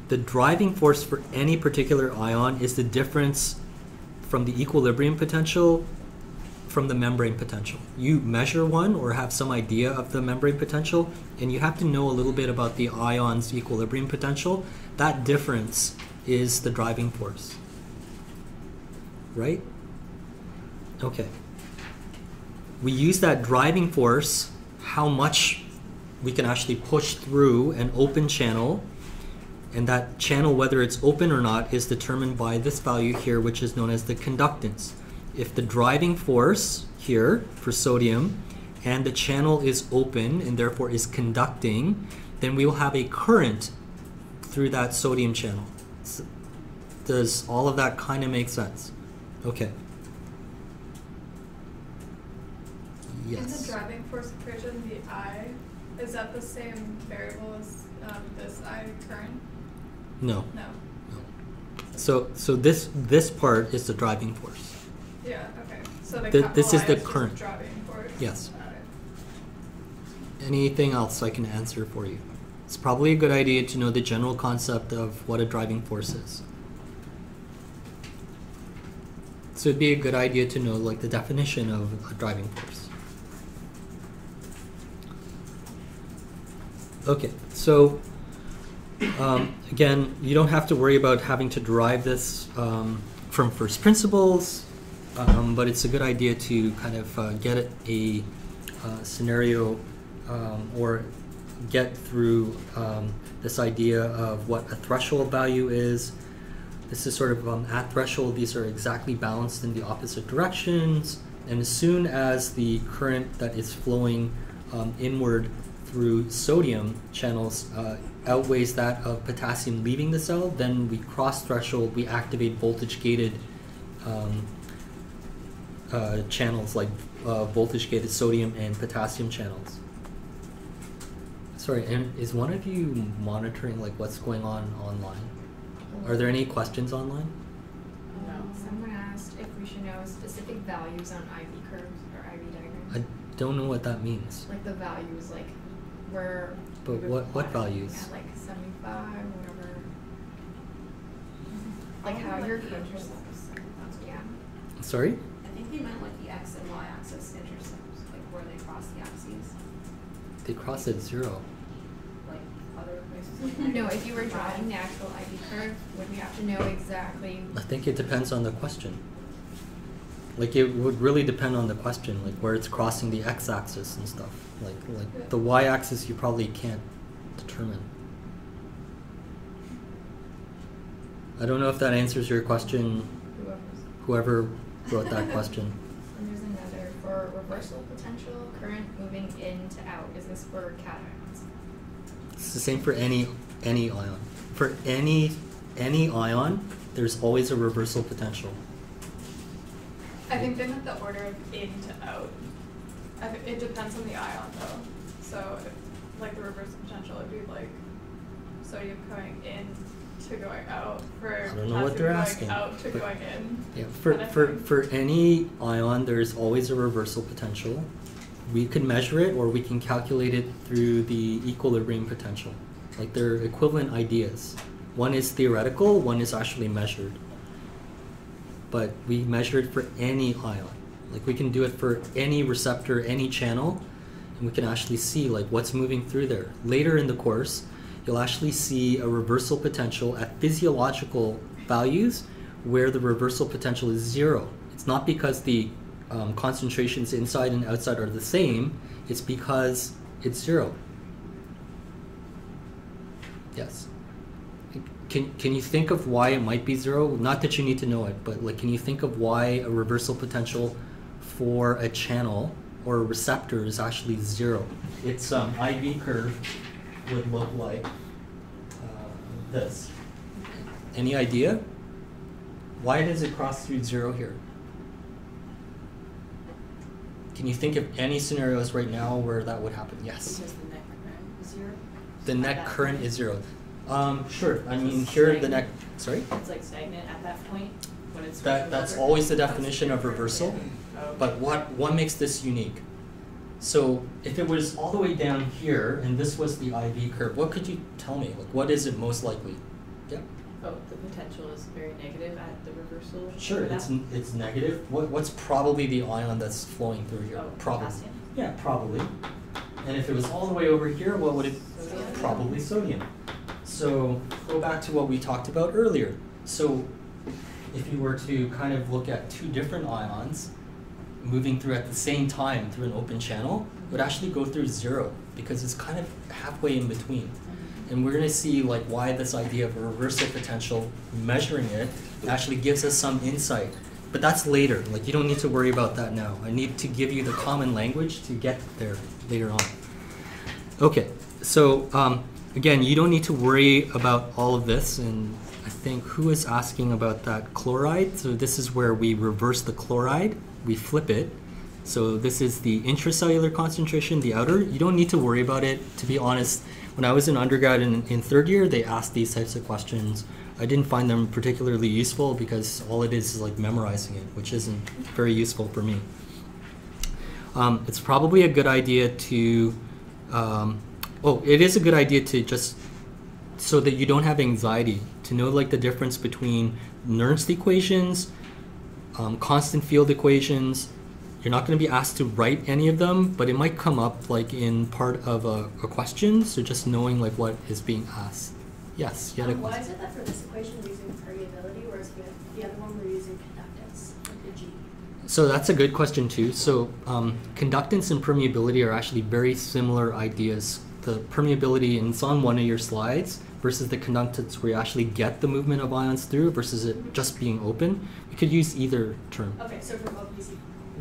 [SPEAKER 3] The driving force for any particular ion is the difference from the equilibrium potential from the membrane potential. You measure one or have some idea of the membrane potential, and you have to know a little bit about the ion's equilibrium potential. That difference is the driving force. Right? Okay. We use that driving force, how much we can actually push through an open channel, and that channel, whether it's open or not, is determined by this value here, which is known as the conductance. If the driving force here for sodium and the channel is open and therefore is conducting, then we will have a current through that sodium channel. Does all of that kind of make sense? Okay. Yes.
[SPEAKER 2] In the driving force equation, the I, is that the same variable as this I current?
[SPEAKER 3] No.
[SPEAKER 2] No.
[SPEAKER 3] So this part is the driving force.
[SPEAKER 2] Yeah, okay. So the
[SPEAKER 3] This is
[SPEAKER 2] capital I
[SPEAKER 3] the
[SPEAKER 2] just
[SPEAKER 3] current.
[SPEAKER 2] driving force.
[SPEAKER 3] Yes.
[SPEAKER 2] Got it.
[SPEAKER 3] Anything else I can answer for you? It's probably a good idea to know the general concept of what a driving force is. So it'd be a good idea to know like the definition of a driving force. Okay, so again, you don't have to worry about having to derive this from first principles, but it's a good idea to kind of get a scenario or get through this idea of what a threshold value is. This is sort of at threshold, these are exactly balanced in the opposite directions, and as soon as the current that is flowing inward through sodium channels outweighs that of potassium leaving the cell, then we cross threshold, we activate voltage gated channels like voltage gated sodium and potassium channels. Sorry, and is one of you monitoring like what's going on online? Are there any questions online?
[SPEAKER 6] No.
[SPEAKER 8] Someone asked if we should know specific values on IV curves or IV diagrams.
[SPEAKER 3] I don't know what that means.
[SPEAKER 8] Like the values, like where.
[SPEAKER 3] But
[SPEAKER 8] we would
[SPEAKER 3] what
[SPEAKER 8] plot
[SPEAKER 3] values?
[SPEAKER 8] At like 75, whatever. Like how your curves are set. Yeah.
[SPEAKER 3] Sorry?
[SPEAKER 5] I think they meant like the X and Y axis intercepts, like where they cross the axes.
[SPEAKER 3] They cross at 0.
[SPEAKER 5] Like
[SPEAKER 6] other places?
[SPEAKER 8] No, if you were drawing the actual IV curve, would we have to know exactly?
[SPEAKER 3] I think it depends on the question. Like it would really depend on the question, like where it's crossing the x-axis and stuff. Like the y-axis you probably can't determine. I don't know if that answers your question, whoever wrote that question.
[SPEAKER 8] And there's another for reversal potential, current moving in to out. Is this for cations?
[SPEAKER 3] It's the same for any ion. For any ion, there's always a reversal potential.
[SPEAKER 2] I think they meant the order of in to out. It depends on the ion though. So if, like the reversal potential would be like sodium going in to going out for
[SPEAKER 3] I don't know what they're asking,
[SPEAKER 2] going out to going in.
[SPEAKER 3] Yeah, for any ion, there's always a reversal potential. We can measure it or we can calculate it through the equilibrium potential. Like they're equivalent ideas. One is theoretical, one is actually measured. But we measure it for any ion. Like we can do it for any receptor, any channel, and we can actually see like what's moving through there. Later in the course, you'll actually see a reversal potential at physiological values where the reversal potential is 0. It's not because the concentrations inside and outside are the same, it's because it's 0. Yes. Can you think of why it might be 0? Not that you need to know it, but like, can you think of why a reversal potential for a channel or a receptor is actually 0? Its IV curve would look like this. Any idea? Why does it cross through 0 here? Can you think of any scenarios right now where that would happen? Yes.
[SPEAKER 6] Because the net current is 0.
[SPEAKER 3] The net current is 0. Sure. I mean, here the net. Sorry.
[SPEAKER 6] It's like stagnant at that point when it's.
[SPEAKER 3] That's always the definition of reversal.
[SPEAKER 6] Oh.
[SPEAKER 3] But what makes this unique? So if it was all the way down here and this was the IV curve, what could you tell me? Like, what is it most likely? Yeah.
[SPEAKER 6] Oh, the potential is very negative at the reversal.
[SPEAKER 3] Sure, it's negative. What's probably the ion that's flowing through here?
[SPEAKER 6] Oh,
[SPEAKER 3] probably.
[SPEAKER 6] potassium.
[SPEAKER 3] Yeah, probably. And if it was all the way over here, what would it?
[SPEAKER 6] Sodium.
[SPEAKER 3] Probably sodium. So go back to what we talked about earlier. So if you were to kind of look at two different ions moving through at the same time through an open channel, it would actually go through 0 because it's kind of halfway in between. And we're going to see like why this idea of a reversal potential, measuring it, actually gives us some insight. But that's later. Like you don't need to worry about that now. I need to give you the common language to get there later on. Okay, so again, you don't need to worry about all of this. And I think who is asking about that chloride? So this is where we reverse the chloride. We flip it. So this is the intracellular concentration, the outer. You don't need to worry about it. To be honest, when I was in undergrad in third year, they asked these types of questions. I didn't find them particularly useful because all it is like memorizing it, which isn't very useful for me. It's probably a good idea to, it is a good idea to just, so that you don't have anxiety, to know like the difference between Nernst equations, constant field equations. You're not going to be asked to write any of them, but it might come up like in part of a question, so just knowing like what is being asked. Yes, you had a
[SPEAKER 7] Why
[SPEAKER 3] question.
[SPEAKER 7] is it that for this equation we're using permeability, whereas with the other one we're using conductance, like the G?
[SPEAKER 3] So that's a good question too. So conductance and permeability are actually very similar ideas. The permeability, and it's on one of your slides, versus the conductance where you actually get the movement of ions through versus it just being open. You could use either term.
[SPEAKER 7] Okay, so for both these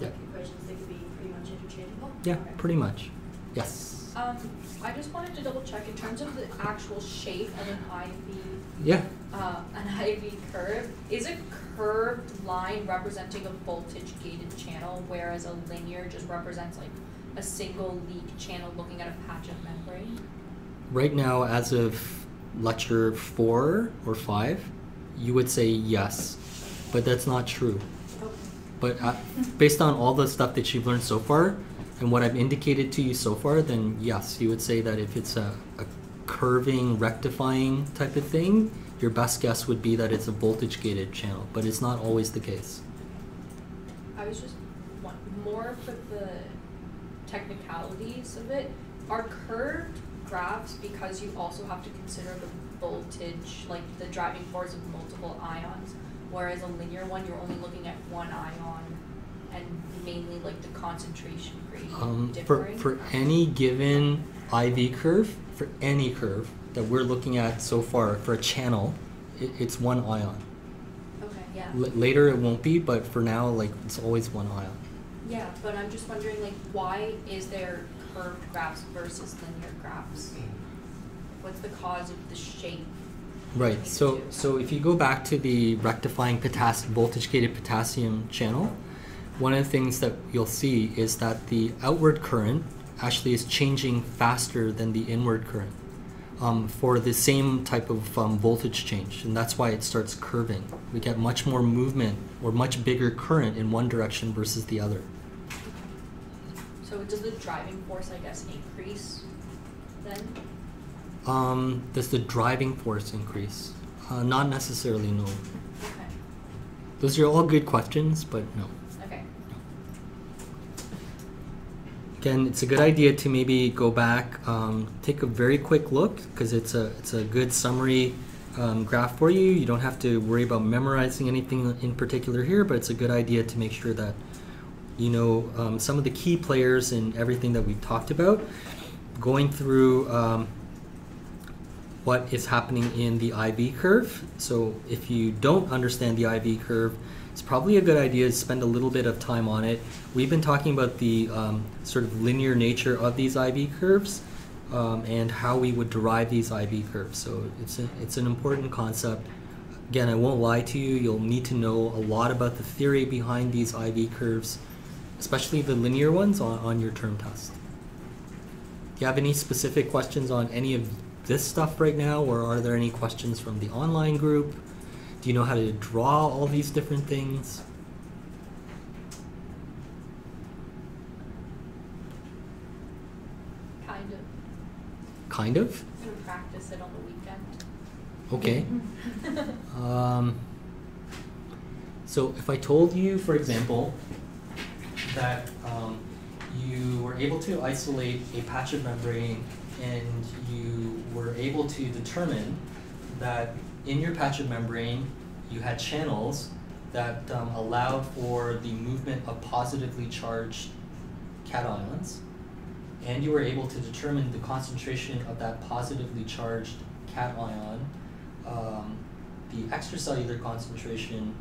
[SPEAKER 3] Yeah.
[SPEAKER 7] equations, they could be pretty much interchangeable?
[SPEAKER 3] Yeah,
[SPEAKER 7] Okay.
[SPEAKER 3] pretty much. Yes.
[SPEAKER 5] I just wanted to double check in terms of the actual shape of an
[SPEAKER 3] Yeah.
[SPEAKER 5] IV curve. Is a curved line representing a voltage gated channel, whereas a linear just represents like a single leak channel looking at a patch of membrane?
[SPEAKER 3] Right now, as of lecture 4 or 5, you would say yes, but that's not true.
[SPEAKER 5] Okay.
[SPEAKER 3] But based on all the stuff that you've learned so far, and what I've indicated to you so far, then yes, you would say that if it's a curving, rectifying type of thing, your best guess would be that it's a voltage-gated channel, but it's not always the case.
[SPEAKER 5] I was just more for the technicalities of it. Are curved graphs, because you also have to consider the voltage, like the driving force of multiple ions, whereas a linear one, you're only looking at one ion and mainly like the concentration gradient differing.
[SPEAKER 3] For any given IV curve, for any curve that we're looking at so far, for a channel, it's one ion.
[SPEAKER 5] Okay, yeah.
[SPEAKER 3] Later it won't be, but for now, like, it's always one ion.
[SPEAKER 5] Yeah, but I'm just wondering, like, why is there curved graphs versus linear graphs? What's the cause of the shape?
[SPEAKER 3] Right. So if you go back to the rectifying voltage-gated potassium channel, one of the things that you'll see is that the outward current actually is changing faster than the inward current for the same type of voltage change, and that's why it starts curving. We get much more movement or much bigger current in one direction versus the other.
[SPEAKER 5] So does the driving force, I guess, increase then?
[SPEAKER 3] Does the driving force increase? Not necessarily, no.
[SPEAKER 5] Okay.
[SPEAKER 3] Those are all good questions, but no.
[SPEAKER 5] Okay.
[SPEAKER 3] Again, it's a good idea to maybe go back, take a very quick look, because it's a good summary graph for you. You don't have to worry about memorizing anything in particular here, but it's a good idea to make sure that you know some of the key players in everything that we've talked about, going through what is happening in the IV curve. So if you don't understand the IV curve, it's probably a good idea to spend a little bit of time on it. We've been talking about the sort of linear nature of these IV curves and how we would derive these IV curves. So it's an important concept. Again, I won't lie to you, you'll need to know a lot about the theory behind these IV curves, especially the linear ones on your term test. Do you have any specific questions on any of this stuff right now, or are there any questions from the online group? Do you know how to draw all these different things?
[SPEAKER 5] Kind of.
[SPEAKER 3] Kind of?
[SPEAKER 5] I'm gonna practice it on the weekend.
[SPEAKER 3] Okay. So if I told you, for example, that you were able to isolate a patch of membrane and you were able to determine that in your patch of membrane you had channels that allowed for the movement of positively charged cations, and you were able to determine the concentration of that positively charged cation, the extracellular concentration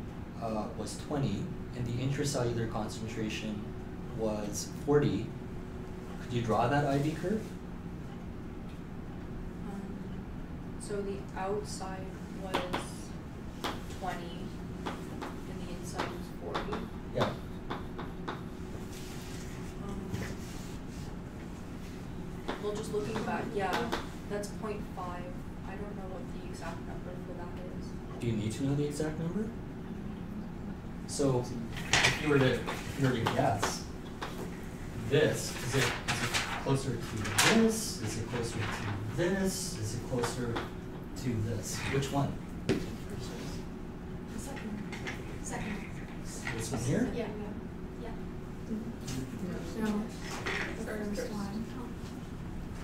[SPEAKER 3] was 20 and the intracellular concentration was 40. Could you draw that IV curve?
[SPEAKER 5] So the outside was 20 and the inside was 40.
[SPEAKER 3] Yeah.
[SPEAKER 5] Well, just looking back, yeah, that's 0.5. I don't know what the exact number for that is.
[SPEAKER 3] Do you need to know the exact number? So if you were to guess, this, is it closer to this? Is it closer to this? Is it closer to this? Which one?
[SPEAKER 8] Second.
[SPEAKER 3] This one here?
[SPEAKER 8] Yeah. Yeah. No. The first one.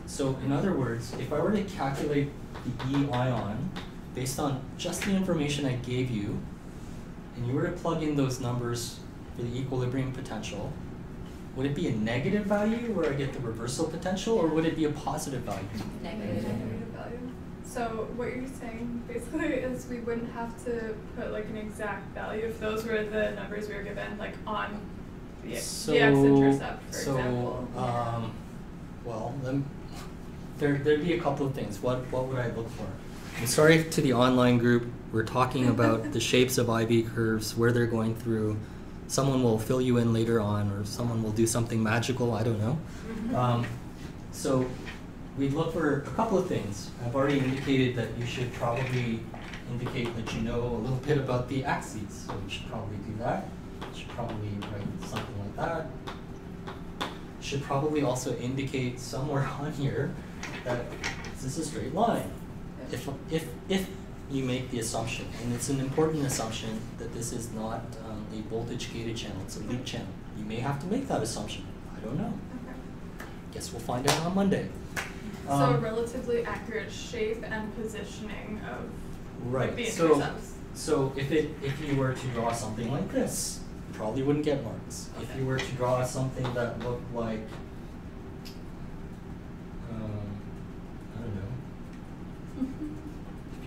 [SPEAKER 3] So in other words, if I were to calculate the E ion based on just the information I gave you, and you were to plug in those numbers for the equilibrium potential, would it be a negative value where I get the reversal potential, or would it be a positive value?
[SPEAKER 5] Negative.
[SPEAKER 2] Negative value. So what you're saying basically is we wouldn't have to put like an exact value if those were the numbers we were given, like on the x-intercept, for example.
[SPEAKER 3] Well, there'd be a couple of things. What would I look for? I'm sorry to the online group. We're talking about the shapes of IV curves, where they're going through. Someone will fill you in later on, or someone will do something magical, I don't know. So we'd look for a couple of things. I've already indicated that you should probably indicate that you know a little bit about the axes, so you should probably do that. You should probably write something like that. You should probably also indicate somewhere on here that this is a straight line. If you make the assumption, and it's an important assumption that this is not a voltage-gated channel, it's a leak channel. You may have to make that assumption. I don't know.
[SPEAKER 2] Okay.
[SPEAKER 3] Guess we'll find out on Monday.
[SPEAKER 2] So relatively accurate shape and positioning of like, the
[SPEAKER 3] So,
[SPEAKER 2] intercepts.
[SPEAKER 3] so if you were to draw something like this, probably wouldn't get marks. If
[SPEAKER 2] Okay.
[SPEAKER 3] you were to draw something that looked like, I don't know.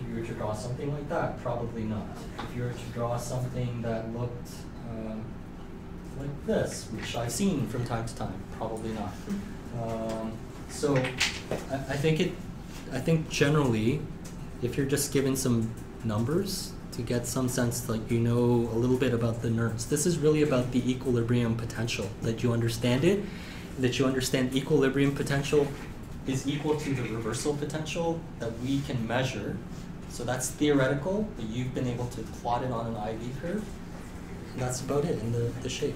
[SPEAKER 3] If you were to draw something like that, probably not. If you were to draw something that looked like this, which I've seen from time to time, probably not. So I think generally, if you're just given some numbers to get some sense, like you know a little bit about the nerves. This is really about the equilibrium potential, that you understand it, that you understand equilibrium potential is equal to the reversal potential that we can measure. So that's theoretical, but you've been able to plot it on an IV curve. And that's about it in the shape.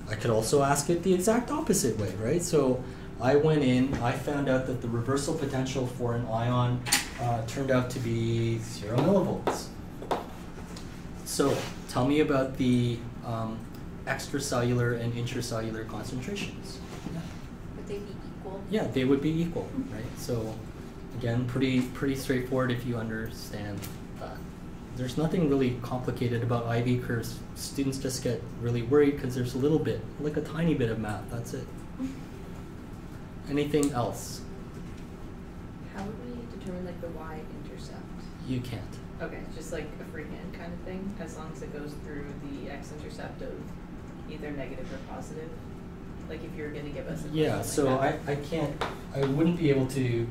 [SPEAKER 3] I could also ask it the exact opposite way, right? So I went in, I found out that the reversal potential for an ion turned out to be 0 millivolts. So tell me about the extracellular and intracellular concentrations. Yeah.
[SPEAKER 5] Would they be equal?
[SPEAKER 3] Yeah, they would be equal, right? So again, pretty straightforward if you understand that. There's nothing really complicated about IV curves. Students just get really worried because there's a little bit, like a tiny bit of math, that's it. Anything else?
[SPEAKER 6] How would we determine like the y-intercept?
[SPEAKER 3] You can't.
[SPEAKER 6] Okay, just like a freehand kind of thing, as long as it goes through the x-intercept of either negative or positive. Like if you're going to give us a
[SPEAKER 3] Yeah,
[SPEAKER 6] question
[SPEAKER 3] so
[SPEAKER 6] like that.
[SPEAKER 3] I wouldn't be able to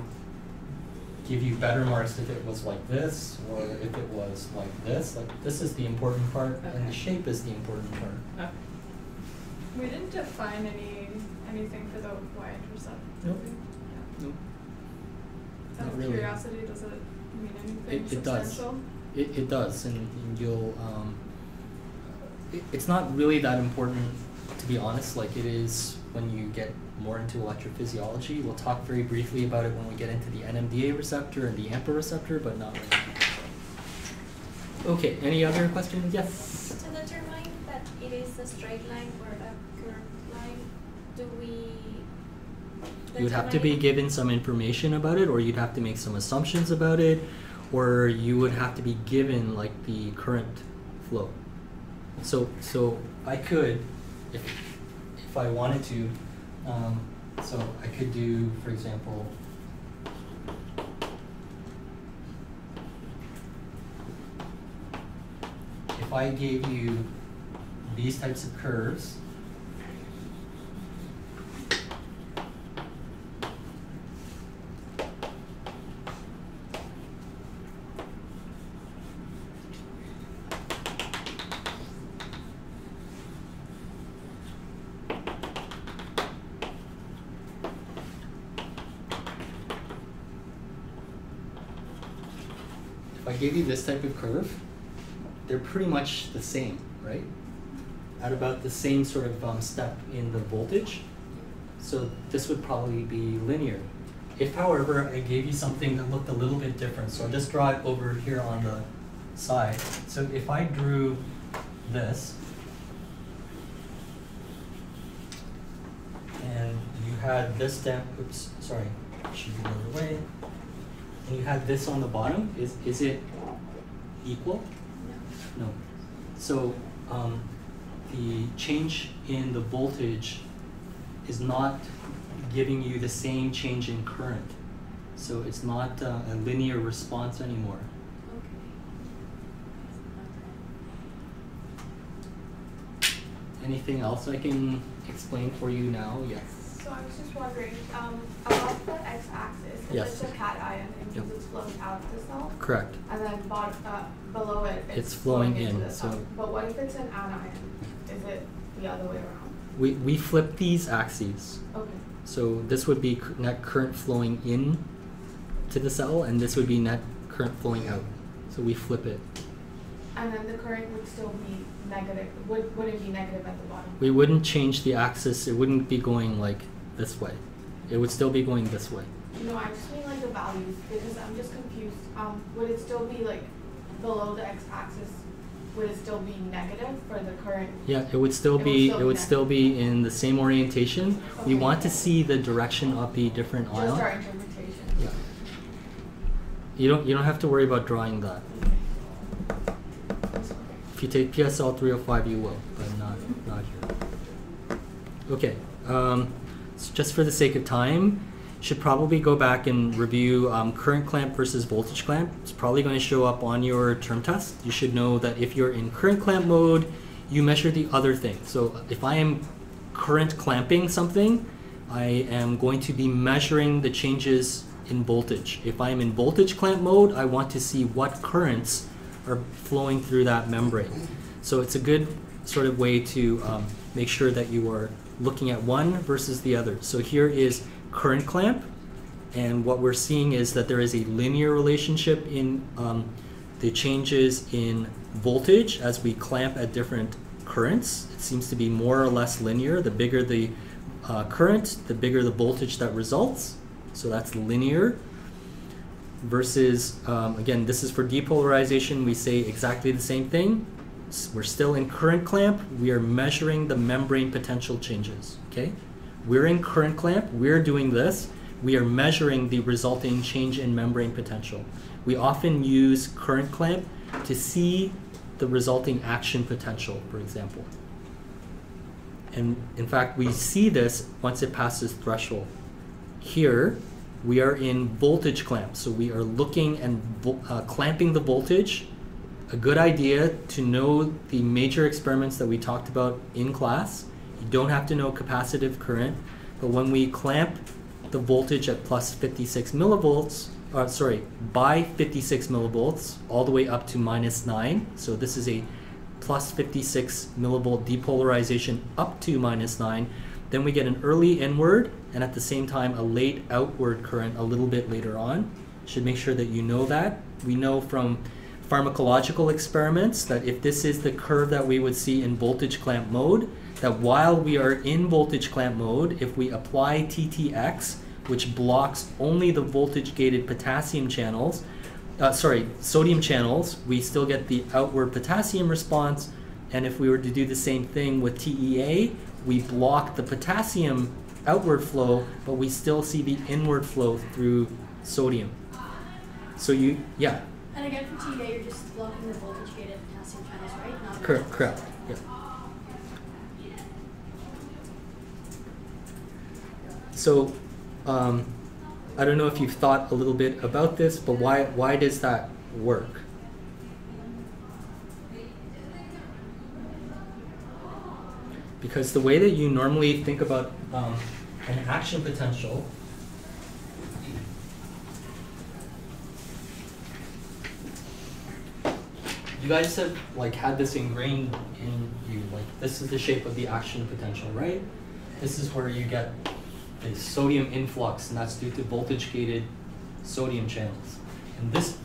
[SPEAKER 3] give you better marks if it was like this, or if it was like this. Like this is the important part, and the
[SPEAKER 6] Okay.
[SPEAKER 3] shape is the important part.
[SPEAKER 6] Okay.
[SPEAKER 2] We didn't define anything for the y-intercept.
[SPEAKER 3] Nope.
[SPEAKER 2] Yeah.
[SPEAKER 3] Nope.
[SPEAKER 2] Out
[SPEAKER 3] Not
[SPEAKER 2] of
[SPEAKER 3] really.
[SPEAKER 2] curiosity, does it mean anything
[SPEAKER 3] It does.
[SPEAKER 2] substantial?
[SPEAKER 3] It does, and you'll. It's not really that important, to be honest. Like it is when you get more into electrophysiology. We'll talk very briefly about it when we get into the NMDA receptor and the AMPA receptor, but not right now. Okay. Any other questions? Yes.
[SPEAKER 7] To determine that it is a straight line or a curved line, do we
[SPEAKER 3] You would have to be
[SPEAKER 7] determine-
[SPEAKER 3] given some information about it, or you'd have to make some assumptions about it, or you would have to be given like the current flow. So I could, if I wanted to, so I could do, for example, if I gave you these types of curves. If I gave you this type of curve, they're pretty much the same, right? At about the same sort of step in the voltage. So this would probably be linear. If, however, I gave you something that looked a little bit different, so I'll just draw it over here on the side. So if I drew this, and you had this down, oops, sorry, should be the other way. And you had this on the bottom, is it equal? No. So the change in the voltage is not giving you the same change in current. So it's not a linear response anymore. Anything else I can explain for you now? Yes.
[SPEAKER 8] So I was just wondering, above the x-axis,
[SPEAKER 3] Yes.
[SPEAKER 8] it's a cation and
[SPEAKER 3] Yep.
[SPEAKER 8] it's flowing out of the cell,
[SPEAKER 3] Correct.
[SPEAKER 8] and then below it,
[SPEAKER 3] It's flowing
[SPEAKER 8] into
[SPEAKER 3] in,
[SPEAKER 8] the cell.
[SPEAKER 3] so-
[SPEAKER 8] But what if it's an anion? Is it the other way around?
[SPEAKER 3] We flip these axes.
[SPEAKER 8] Okay.
[SPEAKER 3] So this would be net current flowing in to the cell, and this would be net current flowing out. So we flip it.
[SPEAKER 8] And then the current would still be negative, would it be negative at the bottom?
[SPEAKER 3] We wouldn't change the axis. It wouldn't be going like this way. It would still be going this way.
[SPEAKER 8] No, I just mean like the values, because I'm just confused. Would it still be like below the x-axis
[SPEAKER 9] would it still be negative for the current?
[SPEAKER 3] Yeah, it would still be in the same orientation. We
[SPEAKER 9] Okay.
[SPEAKER 3] want to see the direction of the different
[SPEAKER 9] Just
[SPEAKER 3] ion.
[SPEAKER 9] our interpretation.
[SPEAKER 3] Yeah. You don't have to worry about drawing that. If you take PSL 305, you will, but not here. Okay. So just for the sake of time, should probably go back and review current clamp versus voltage clamp. It's probably going to show up on your term test. You should know that if you're in current clamp mode, you measure the other thing. So if I am current clamping something, I am going to be measuring the changes in voltage. If I am in voltage clamp mode, I want to see what currents are flowing through that membrane. So it's a good sort of way to make sure that you are looking at one versus the other. So here is current clamp, and what we're seeing is that there is a linear relationship in the changes in voltage as we clamp at different currents. It seems to be more or less linear. The bigger the current, the bigger the voltage that results. So that's linear. Versus, again, this is for depolarization. We say exactly the same thing. We're still in current clamp. We are measuring the membrane potential changes. Okay, we're in current clamp. We're doing this. We are measuring the resulting change in membrane potential. We often use current clamp to see the resulting action potential, for example. And in fact, we see this once it passes threshold. Here, we are in voltage clamp, so we are looking and clamping the voltage. A good idea to know the major experiments that we talked about in class. You don't have to know capacitive current, but when we clamp the voltage at plus 56 millivolts, by 56 millivolts, all the way up to minus 9, so this is a plus 56 millivolt depolarization up to minus 9, then we get an early inward and at the same time a late outward current a little bit later on. Should make sure that you know that. We know from pharmacological experiments that if this is the curve that we would see in voltage clamp mode, that while we are in voltage clamp mode, if we apply TTX, which blocks only the voltage gated potassium channels, sodium channels, we still get the outward potassium response. And if we were to do the same thing with TEA, we block the potassium outward flow, but we still see the inward flow through sodium. So yeah.
[SPEAKER 7] And again, for TEA, you're just blocking the voltage gated potassium channels, right? Not
[SPEAKER 3] Correct. Yeah. So, I don't know if you've thought a little bit about this, but why does that work? Because the way that you normally think about an action potential, you guys have had this ingrained in you. This is the shape of the action potential, right? This is where you get the sodium influx, and that's due to voltage-gated sodium channels. And this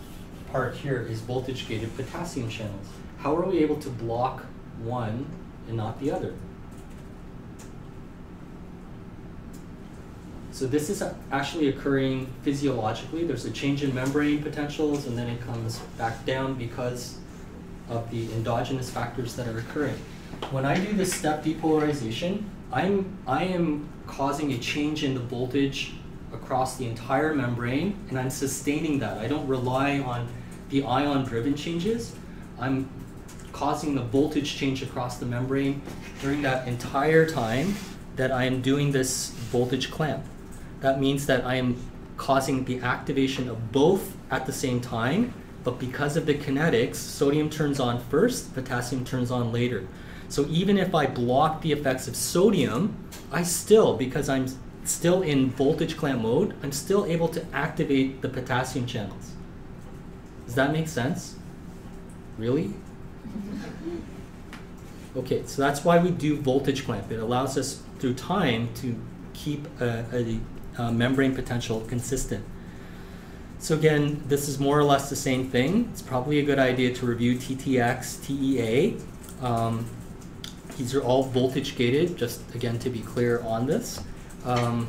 [SPEAKER 3] part here is voltage-gated potassium channels. How are we able to block one and not the other? So this is actually occurring physiologically. There's a change in membrane potentials, and then it comes back down because of the endogenous factors that are occurring. When I do this step depolarization, I am causing a change in the voltage across the entire membrane, and I'm sustaining that. I don't rely on the ion-driven changes. I'm causing the voltage change across the membrane during that entire time that I am doing this voltage clamp. That means that I am causing the activation of both at the same time, but because of the kinetics, sodium turns on first, potassium turns on later. So even if I block the effects of sodium, because I'm still in voltage clamp mode, I'm still able to activate the potassium channels. Does that make sense? Really? Okay, so that's why we do voltage clamp. It allows us through time to keep a membrane potential consistent. So again, this is more or less the same thing. It's probably a good idea to review TTX, TEA. These are all voltage gated, just again to be clear on this. I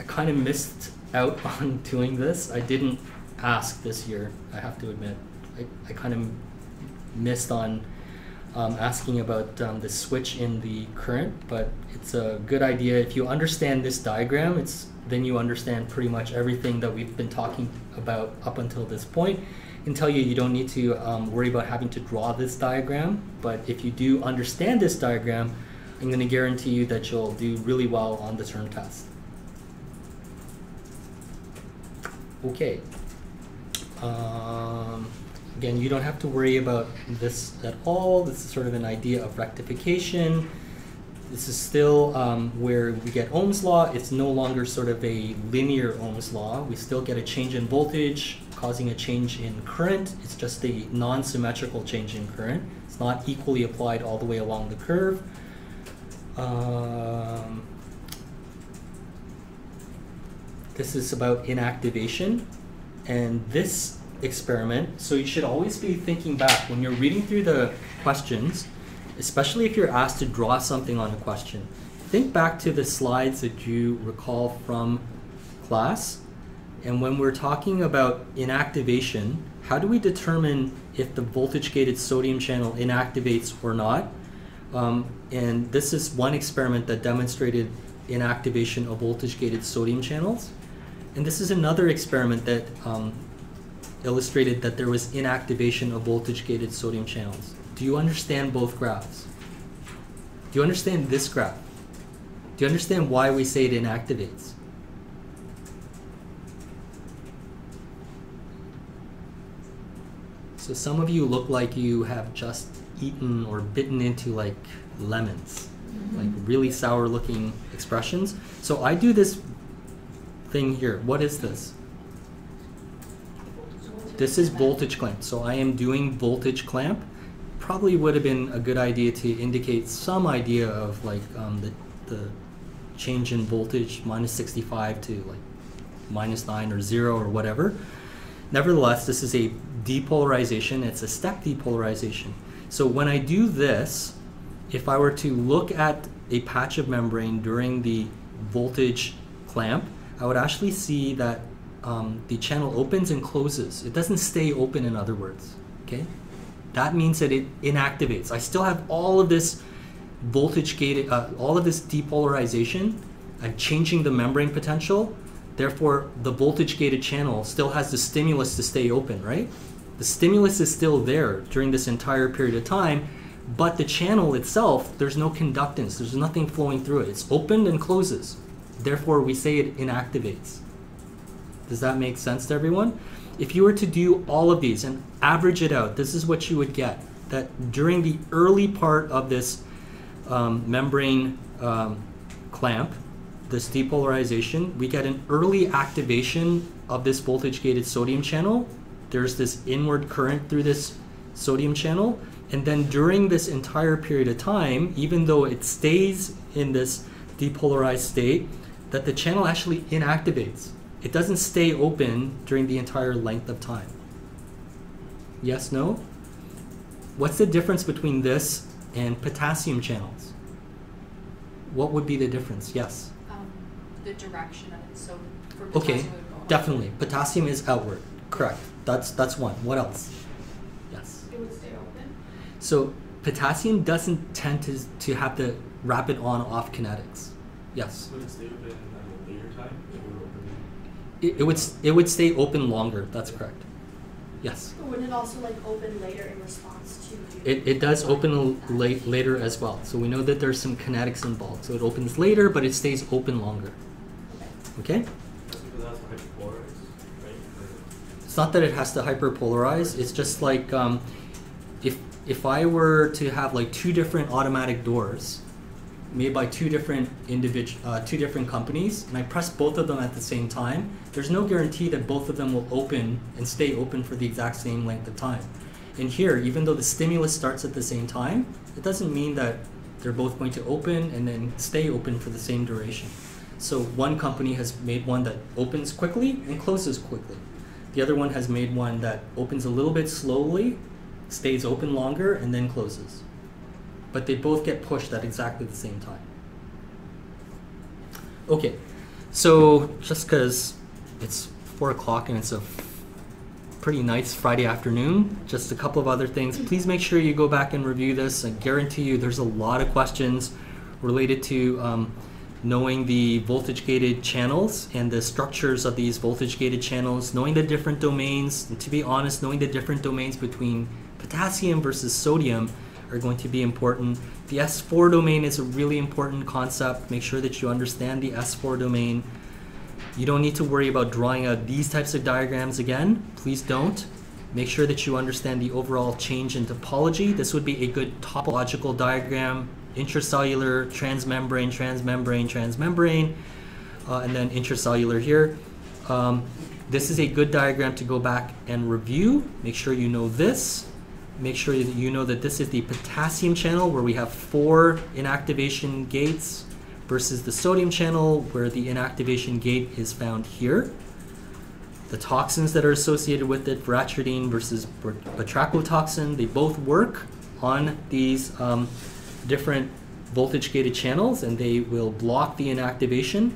[SPEAKER 3] kind of missed out on doing this. I didn't ask this year, I have to admit. I kind of missed on asking about the switch in the current, but it's a good idea. If you understand this diagram, then you understand pretty much everything that we've been talking about up until this point. I can tell you, you don't need to worry about having to draw this diagram, but if you do understand this diagram, I'm going to guarantee you that you'll do really well on the term test. Okay. Again, you don't have to worry about this at all. This is sort of an idea of rectification. This is still where we get Ohm's law. It's no longer sort of a linear Ohm's law. We still get a change in voltage causing a change in current. It's just a non-symmetrical change in current. It's not equally applied all the way along the curve. This is about inactivation. And this experiment, so you should always be thinking back when you're reading through the questions, especially if you're asked to draw something on a question. Think back to the slides that you recall from class. And when we're talking about inactivation, how do we determine if the voltage-gated sodium channel inactivates or not? And this is one experiment that demonstrated inactivation of voltage-gated sodium channels. And this is another experiment that illustrated that there was inactivation of voltage-gated sodium channels. Do you understand both graphs? Do you understand this graph? Do you understand why we say it inactivates? So some of you look like you have just eaten or bitten into like lemons, like really sour looking expressions. So I do this thing here. What is this? This is voltage clamp. So I am doing voltage clamp. Probably would have been a good idea to indicate some idea of like the change in voltage -65 to like -9 or 0 or whatever. Nevertheless, this is a depolarization. It's a step depolarization. So when I do this, if I were to look at a patch of membrane during the voltage clamp, I would actually see that the channel opens and closes. It doesn't stay open, in other words. Okay, that means that it inactivates. I still have all of this voltage-gated, all of this depolarization. I'm changing the membrane potential. Therefore, the voltage-gated channel still has the stimulus to stay open, right? The stimulus is still there during this entire period of time, but the channel itself, there's no conductance. There's nothing flowing through it. It's opened and closes. Therefore, we say it inactivates. Does that make sense to everyone? If you were to do all of these and average it out, this is what you would get. That during the early part of this membrane clamp, this depolarization, we get an early activation of this voltage-gated sodium channel. There's this inward current through this sodium channel. And then during this entire period of time, even though it stays in this depolarized state, that the channel actually inactivates. It doesn't stay open during the entire length of time. Yes, no? What's the difference between this and potassium channels? What would be the difference? Yes?
[SPEAKER 5] The direction of it. So for potassium,
[SPEAKER 3] Okay,
[SPEAKER 5] it would go
[SPEAKER 3] definitely. Potassium is outward. Correct. That's one. What else? Yes?
[SPEAKER 9] It would stay open.
[SPEAKER 3] So potassium doesn't tend to have the rapid on-off kinetics. Yes?
[SPEAKER 10] Would it stay open at a later time?
[SPEAKER 3] It would stay open longer. That's correct. Yes?
[SPEAKER 7] But wouldn't it also like open later in response to?
[SPEAKER 3] It does open later as well. So we know that there's some kinetics involved. So it opens later, but it stays open longer. Okay?
[SPEAKER 10] That's because that's hyperpolarized, right?
[SPEAKER 3] It's not that it has to hyperpolarize. It's just like if I were to have like two different automatic doors made by two different companies, and I press both of them at the same time, there's no guarantee that both of them will open and stay open for the exact same length of time. And here, even though the stimulus starts at the same time, it doesn't mean that they're both going to open and then stay open for the same duration. So one company has made one that opens quickly and closes quickly. The other one has made one that opens a little bit slowly, stays open longer, and then closes. But they both get pushed at exactly the same time. Okay, so just because it's 4 o'clock and it's a pretty nice Friday afternoon. Just a couple of other things. Please make sure you go back and review this. I guarantee you there's a lot of questions related to knowing the voltage-gated channels and the structures of these voltage-gated channels, knowing the different domains, and to be honest, knowing the different domains between potassium versus sodium are going to be important. The S4 domain is a really important concept. Make sure that you understand the S4 domain. You don't need to worry about drawing out these types of diagrams again. Please don't. Make sure that you understand the overall change in topology. This would be a good topological diagram. Intracellular, transmembrane, transmembrane, transmembrane, and then intracellular here. This is a good diagram to go back and review. Make sure you know this. Make sure that you know that this is the potassium channel where we have 4 inactivation gates versus the sodium channel where the inactivation gate is found here. The toxins that are associated with it, veratridine versus batrachotoxin, they both work on these different voltage-gated channels, and they will block the inactivation.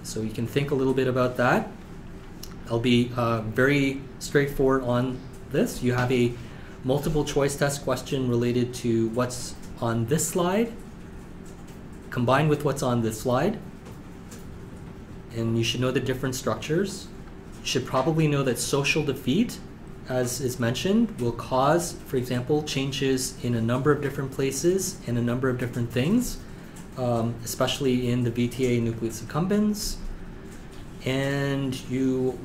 [SPEAKER 3] So you can think a little bit about that. I'll be very straightforward on this. You have a multiple choice test question related to what's on this slide, combined with what's on this slide. And you should know the different structures. You should probably know that social defeat, as is mentioned, will cause, for example, changes in a number of different places and a number of different things, especially in the VTA nucleus accumbens. And you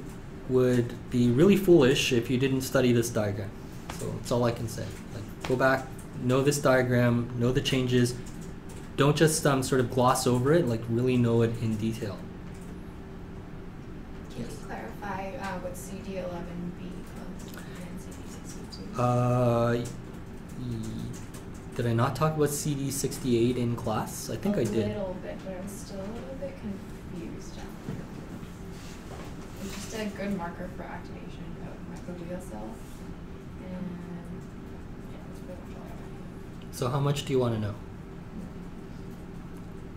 [SPEAKER 3] would be really foolish if you didn't study this diagram. So that's all I can say. Like, go back, know this diagram, know the changes. Don't just sort of gloss over it, like really know it in detail.
[SPEAKER 8] Can you clarify what CD11B and CD62?
[SPEAKER 3] Did I not talk about CD68 in class? I think I did.
[SPEAKER 8] A little bit, but I'm still a little bit confused. It's just a good marker for activation of microglia cells. And yeah, that's pretty much all I want.
[SPEAKER 3] So how much do you want to know?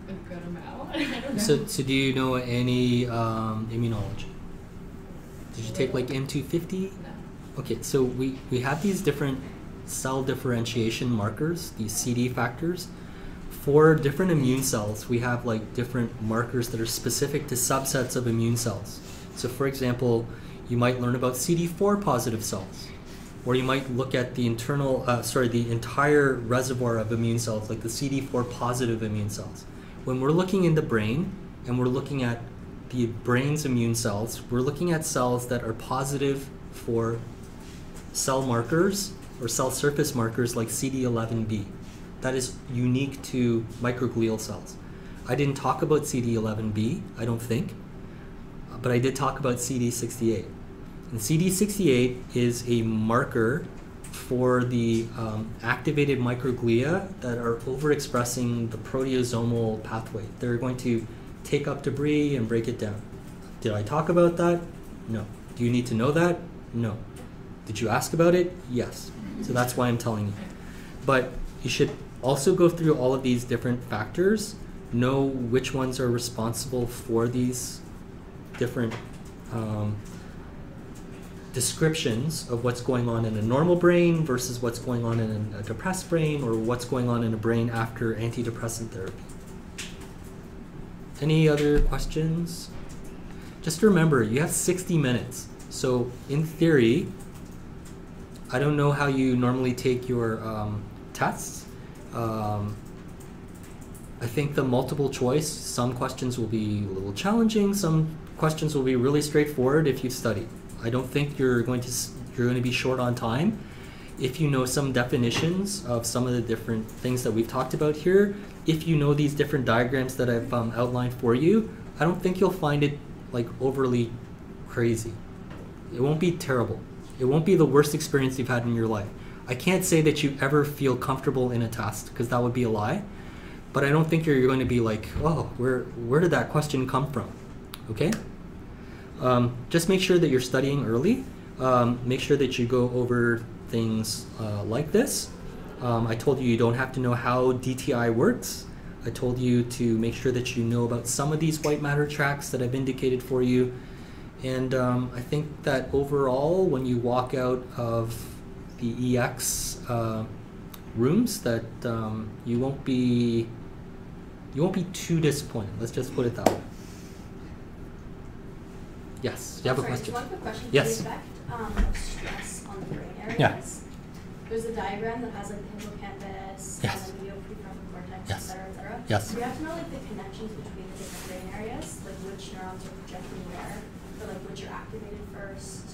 [SPEAKER 8] A good amount. I don't know.
[SPEAKER 3] So do you know any immunology? Did you take like M250?
[SPEAKER 8] No.
[SPEAKER 3] Okay, so we have these different cell differentiation markers, these CD factors. For different immune cells, we have like different markers that are specific to subsets of immune cells. So for example, you might learn about CD4 positive cells, or you might look at the the entire reservoir of immune cells, like the CD4 positive immune cells. When we're looking in the brain and we're looking at the brain's immune cells, we're looking at cells that are positive for cell markers or cell surface markers like CD11B. That is unique to microglial cells. I didn't talk about CD11B, I don't think, but I did talk about CD68. And CD68 is a marker for the activated microglia that are overexpressing the proteasomal pathway. They're going to take up debris and break it down. Did I talk about that? No. Do you need to know that? No. Did you ask about it? Yes. So that's why I'm telling you. But you should also go through all of these different factors, know which ones are responsible for these different descriptions of what's going on in a normal brain versus what's going on in a depressed brain, or what's going on in a brain after antidepressant therapy. Any other questions? Just remember, you have 60 minutes. So in theory, I don't know how you normally take your tests. I think the multiple choice, some questions will be a little challenging, some questions will be really straightforward if you've studied. I don't think you're going to be short on time. If you know some definitions of some of the different things that we've talked about here, if you know these different diagrams that I've outlined for you, I don't think you'll find it like overly crazy. It won't be terrible. It won't be the worst experience you've had in your life. I can't say that you ever feel comfortable in a test, because that would be a lie. But I don't think you're going to be like, oh, where did that question come from? Okay? Just make sure that you're studying early. Make sure that you go over things like this. I told you don't have to know how DTI works. I told you to make sure that you know about some of these white matter tracks that I've indicated for you. And I think that overall, when you walk out of the EX rooms, that you won't be too disappointed. Let's just put it that way. Yes, you have a question?
[SPEAKER 11] Just one quick question.
[SPEAKER 3] Yes.
[SPEAKER 11] The effect of stress on the brain areas.
[SPEAKER 3] Yeah.
[SPEAKER 11] There's a diagram that has like the hippocampus,
[SPEAKER 3] Yes.
[SPEAKER 11] and the medial prefrontal cortex,
[SPEAKER 3] Yes.
[SPEAKER 11] et cetera, et cetera.
[SPEAKER 3] Yes.
[SPEAKER 11] Do you have to know like the connections between the different brain areas, like which neurons are projecting where, or like which are activated first?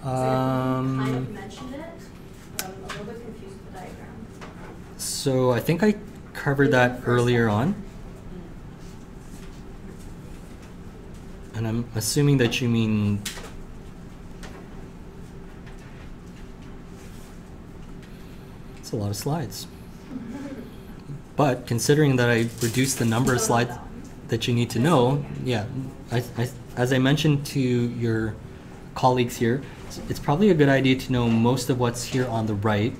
[SPEAKER 11] You kind of mentioned it, but I'm a little bit confused with the diagram.
[SPEAKER 3] So I think I covered that earlier on. And I'm assuming that you mean it's a lot of slides. But considering that I reduced the number of slides that you need to know, yeah, as I mentioned to your colleagues here, it's probably a good idea to know most of what's here on the right.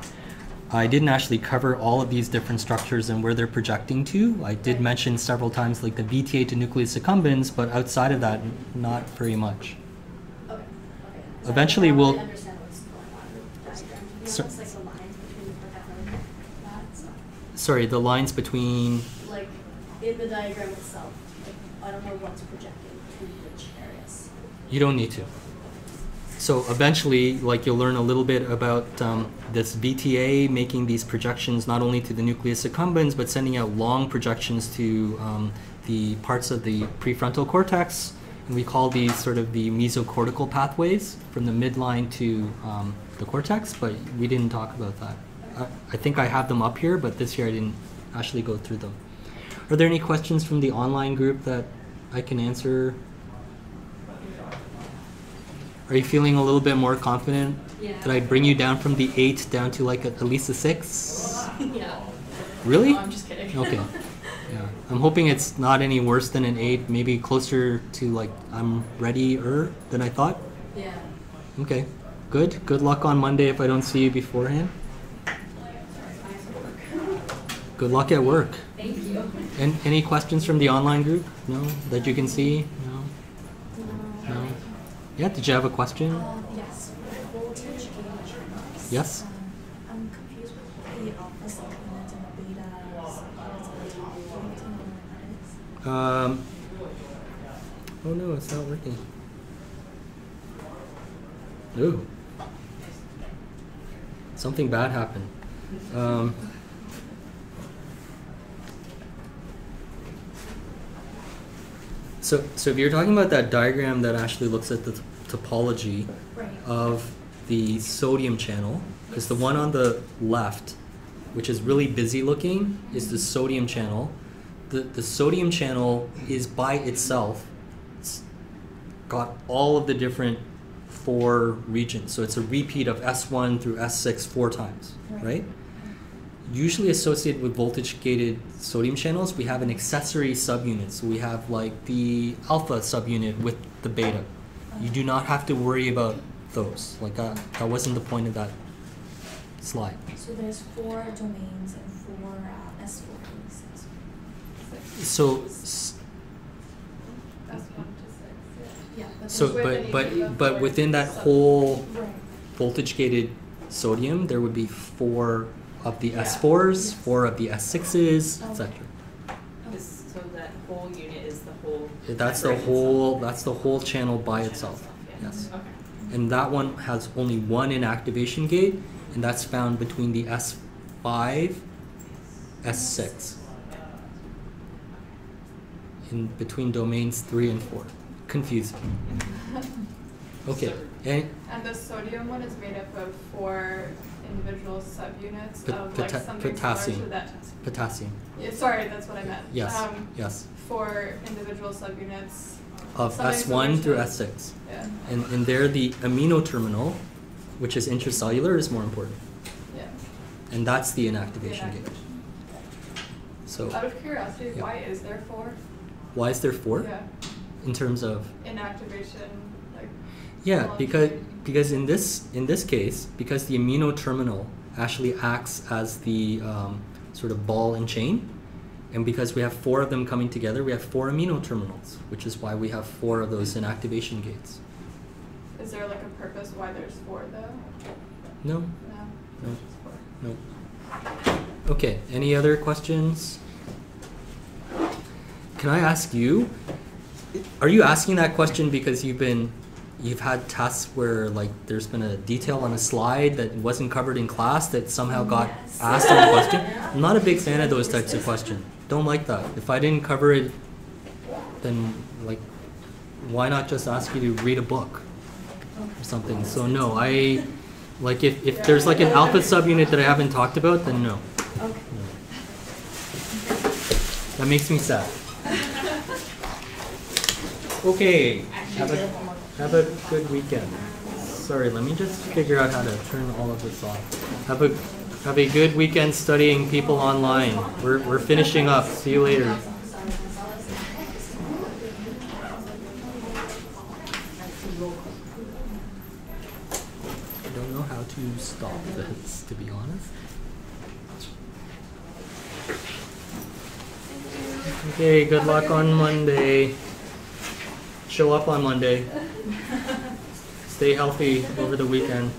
[SPEAKER 3] I didn't actually cover all of these different structures and where they're projecting to. I did mention several times like the VTA to nucleus accumbens, but outside of that, not very much.
[SPEAKER 11] Okay.
[SPEAKER 3] Eventually
[SPEAKER 11] I don't
[SPEAKER 3] we'll-
[SPEAKER 11] really understand what's going on with the diagram. To be
[SPEAKER 3] So-
[SPEAKER 11] honest, like the lines between the definitely that. So.
[SPEAKER 3] Sorry, the lines between,
[SPEAKER 11] Like in the diagram itself, like, I don't know what's projecting to which areas.
[SPEAKER 3] you don't need to. So eventually, like you'll learn a little bit about this VTA making these projections not only to the nucleus accumbens, but sending out long projections to the parts of the prefrontal cortex. And we call these sort of the mesocortical pathways from the midline to the cortex, but we didn't talk about that. I think I have them up here, but this year I didn't actually go through them. Are there any questions from the online group that I can answer? Are you feeling a little bit more confident?
[SPEAKER 11] Yeah.
[SPEAKER 3] Did I bring you down from the 8 down to like at least a 6?
[SPEAKER 11] Yeah.
[SPEAKER 3] Really?
[SPEAKER 11] No, I'm just kidding.
[SPEAKER 3] Okay. Yeah. I'm hoping it's not any worse than an 8, maybe closer to like I'm ready-er than I thought.
[SPEAKER 11] Yeah.
[SPEAKER 3] Okay. Good. Good luck on Monday if I don't see you beforehand. Good luck at work.
[SPEAKER 11] Thank you.
[SPEAKER 3] And any questions from the online group? No? That you can see? No? No? Yeah, did you have a question?
[SPEAKER 11] Yes. Voltage gauge.
[SPEAKER 3] Yes?
[SPEAKER 11] I'm confused with the alpha supplement and the beta supplements at the top. Do you need to know what that is?
[SPEAKER 3] Oh no, it's not working. Ooh. Something bad happened. So if you're talking about that diagram that actually looks at the topology
[SPEAKER 11] Right.
[SPEAKER 3] of the sodium channel, because the one on the left, which is really busy looking, is the sodium channel. The sodium channel is by itself, it's got all of the different 4 regions. So it's a repeat of S1 through S6 4 times, right? Usually associated with voltage-gated sodium channels, we have an accessory subunit. So we have like the alpha subunit with the beta. You do not have to worry about those. Like that wasn't the point of that slide.
[SPEAKER 11] So there's 4 domains and 4 S4
[SPEAKER 3] So
[SPEAKER 2] That's 1 to 6, yeah.
[SPEAKER 11] Yeah. But
[SPEAKER 3] so
[SPEAKER 11] there's-
[SPEAKER 3] but within that whole
[SPEAKER 11] Right.
[SPEAKER 3] voltage-gated sodium, there would be 4 of the S4s, 4 of the S6s, etc.
[SPEAKER 6] So that whole unit is the whole.
[SPEAKER 3] That's the whole channel by itself. Yes.
[SPEAKER 6] Okay.
[SPEAKER 3] And that one has only one inactivation gate, and that's found between the S5, S6. In between domains 3 and 4. Confusing. Okay. And
[SPEAKER 2] And the sodium one is made up of 4 individual subunits of like something
[SPEAKER 3] potassium.
[SPEAKER 2] similar to that.
[SPEAKER 3] Potassium.
[SPEAKER 2] Yeah, sorry, that's what I meant.
[SPEAKER 3] Yes. Yes.
[SPEAKER 2] 4 individual subunits.
[SPEAKER 3] Of
[SPEAKER 2] something similar
[SPEAKER 3] S1 through
[SPEAKER 2] to-
[SPEAKER 3] S6.
[SPEAKER 2] Yeah.
[SPEAKER 3] And there the amino terminal, which is intracellular, is more important.
[SPEAKER 2] Yeah.
[SPEAKER 3] And that's the
[SPEAKER 2] The
[SPEAKER 3] inactivation gate. So
[SPEAKER 2] Out of curiosity,
[SPEAKER 3] Yeah.
[SPEAKER 2] why is there 4?
[SPEAKER 3] why is there 4?
[SPEAKER 2] Yeah.
[SPEAKER 3] In terms of
[SPEAKER 2] Inactivation, like.
[SPEAKER 3] yeah,
[SPEAKER 2] biology.
[SPEAKER 3] because in this case, because the amino terminal actually acts as the sort of ball and chain, and because we have 4 of them coming together, we have 4 amino terminals, which is why we have 4 of those inactivation gates.
[SPEAKER 2] Is there like a purpose why there's 4 though?
[SPEAKER 3] No?
[SPEAKER 2] No?
[SPEAKER 3] No.
[SPEAKER 2] Just 4.
[SPEAKER 3] No. Okay, any other questions? Can I ask you, are you asking that question because you've had tests where like there's been a detail on a slide that wasn't covered in class that somehow got asked in the question? I'm not a big fan of those types of questions. Don't like that. If I didn't cover it, then like why not just ask you to read a book or something? So no, like if there's like an alpha subunit that I haven't talked about, then no.
[SPEAKER 11] Okay.
[SPEAKER 3] No. That makes me sad. Okay, have a good weekend. Sorry, let me just figure out how to turn all of this off. Have a good weekend studying people online. We're finishing up. See you later. I don't know how to stop this, to be honest. Okay, good luck on Monday. Show up on Monday. Stay healthy over the weekend.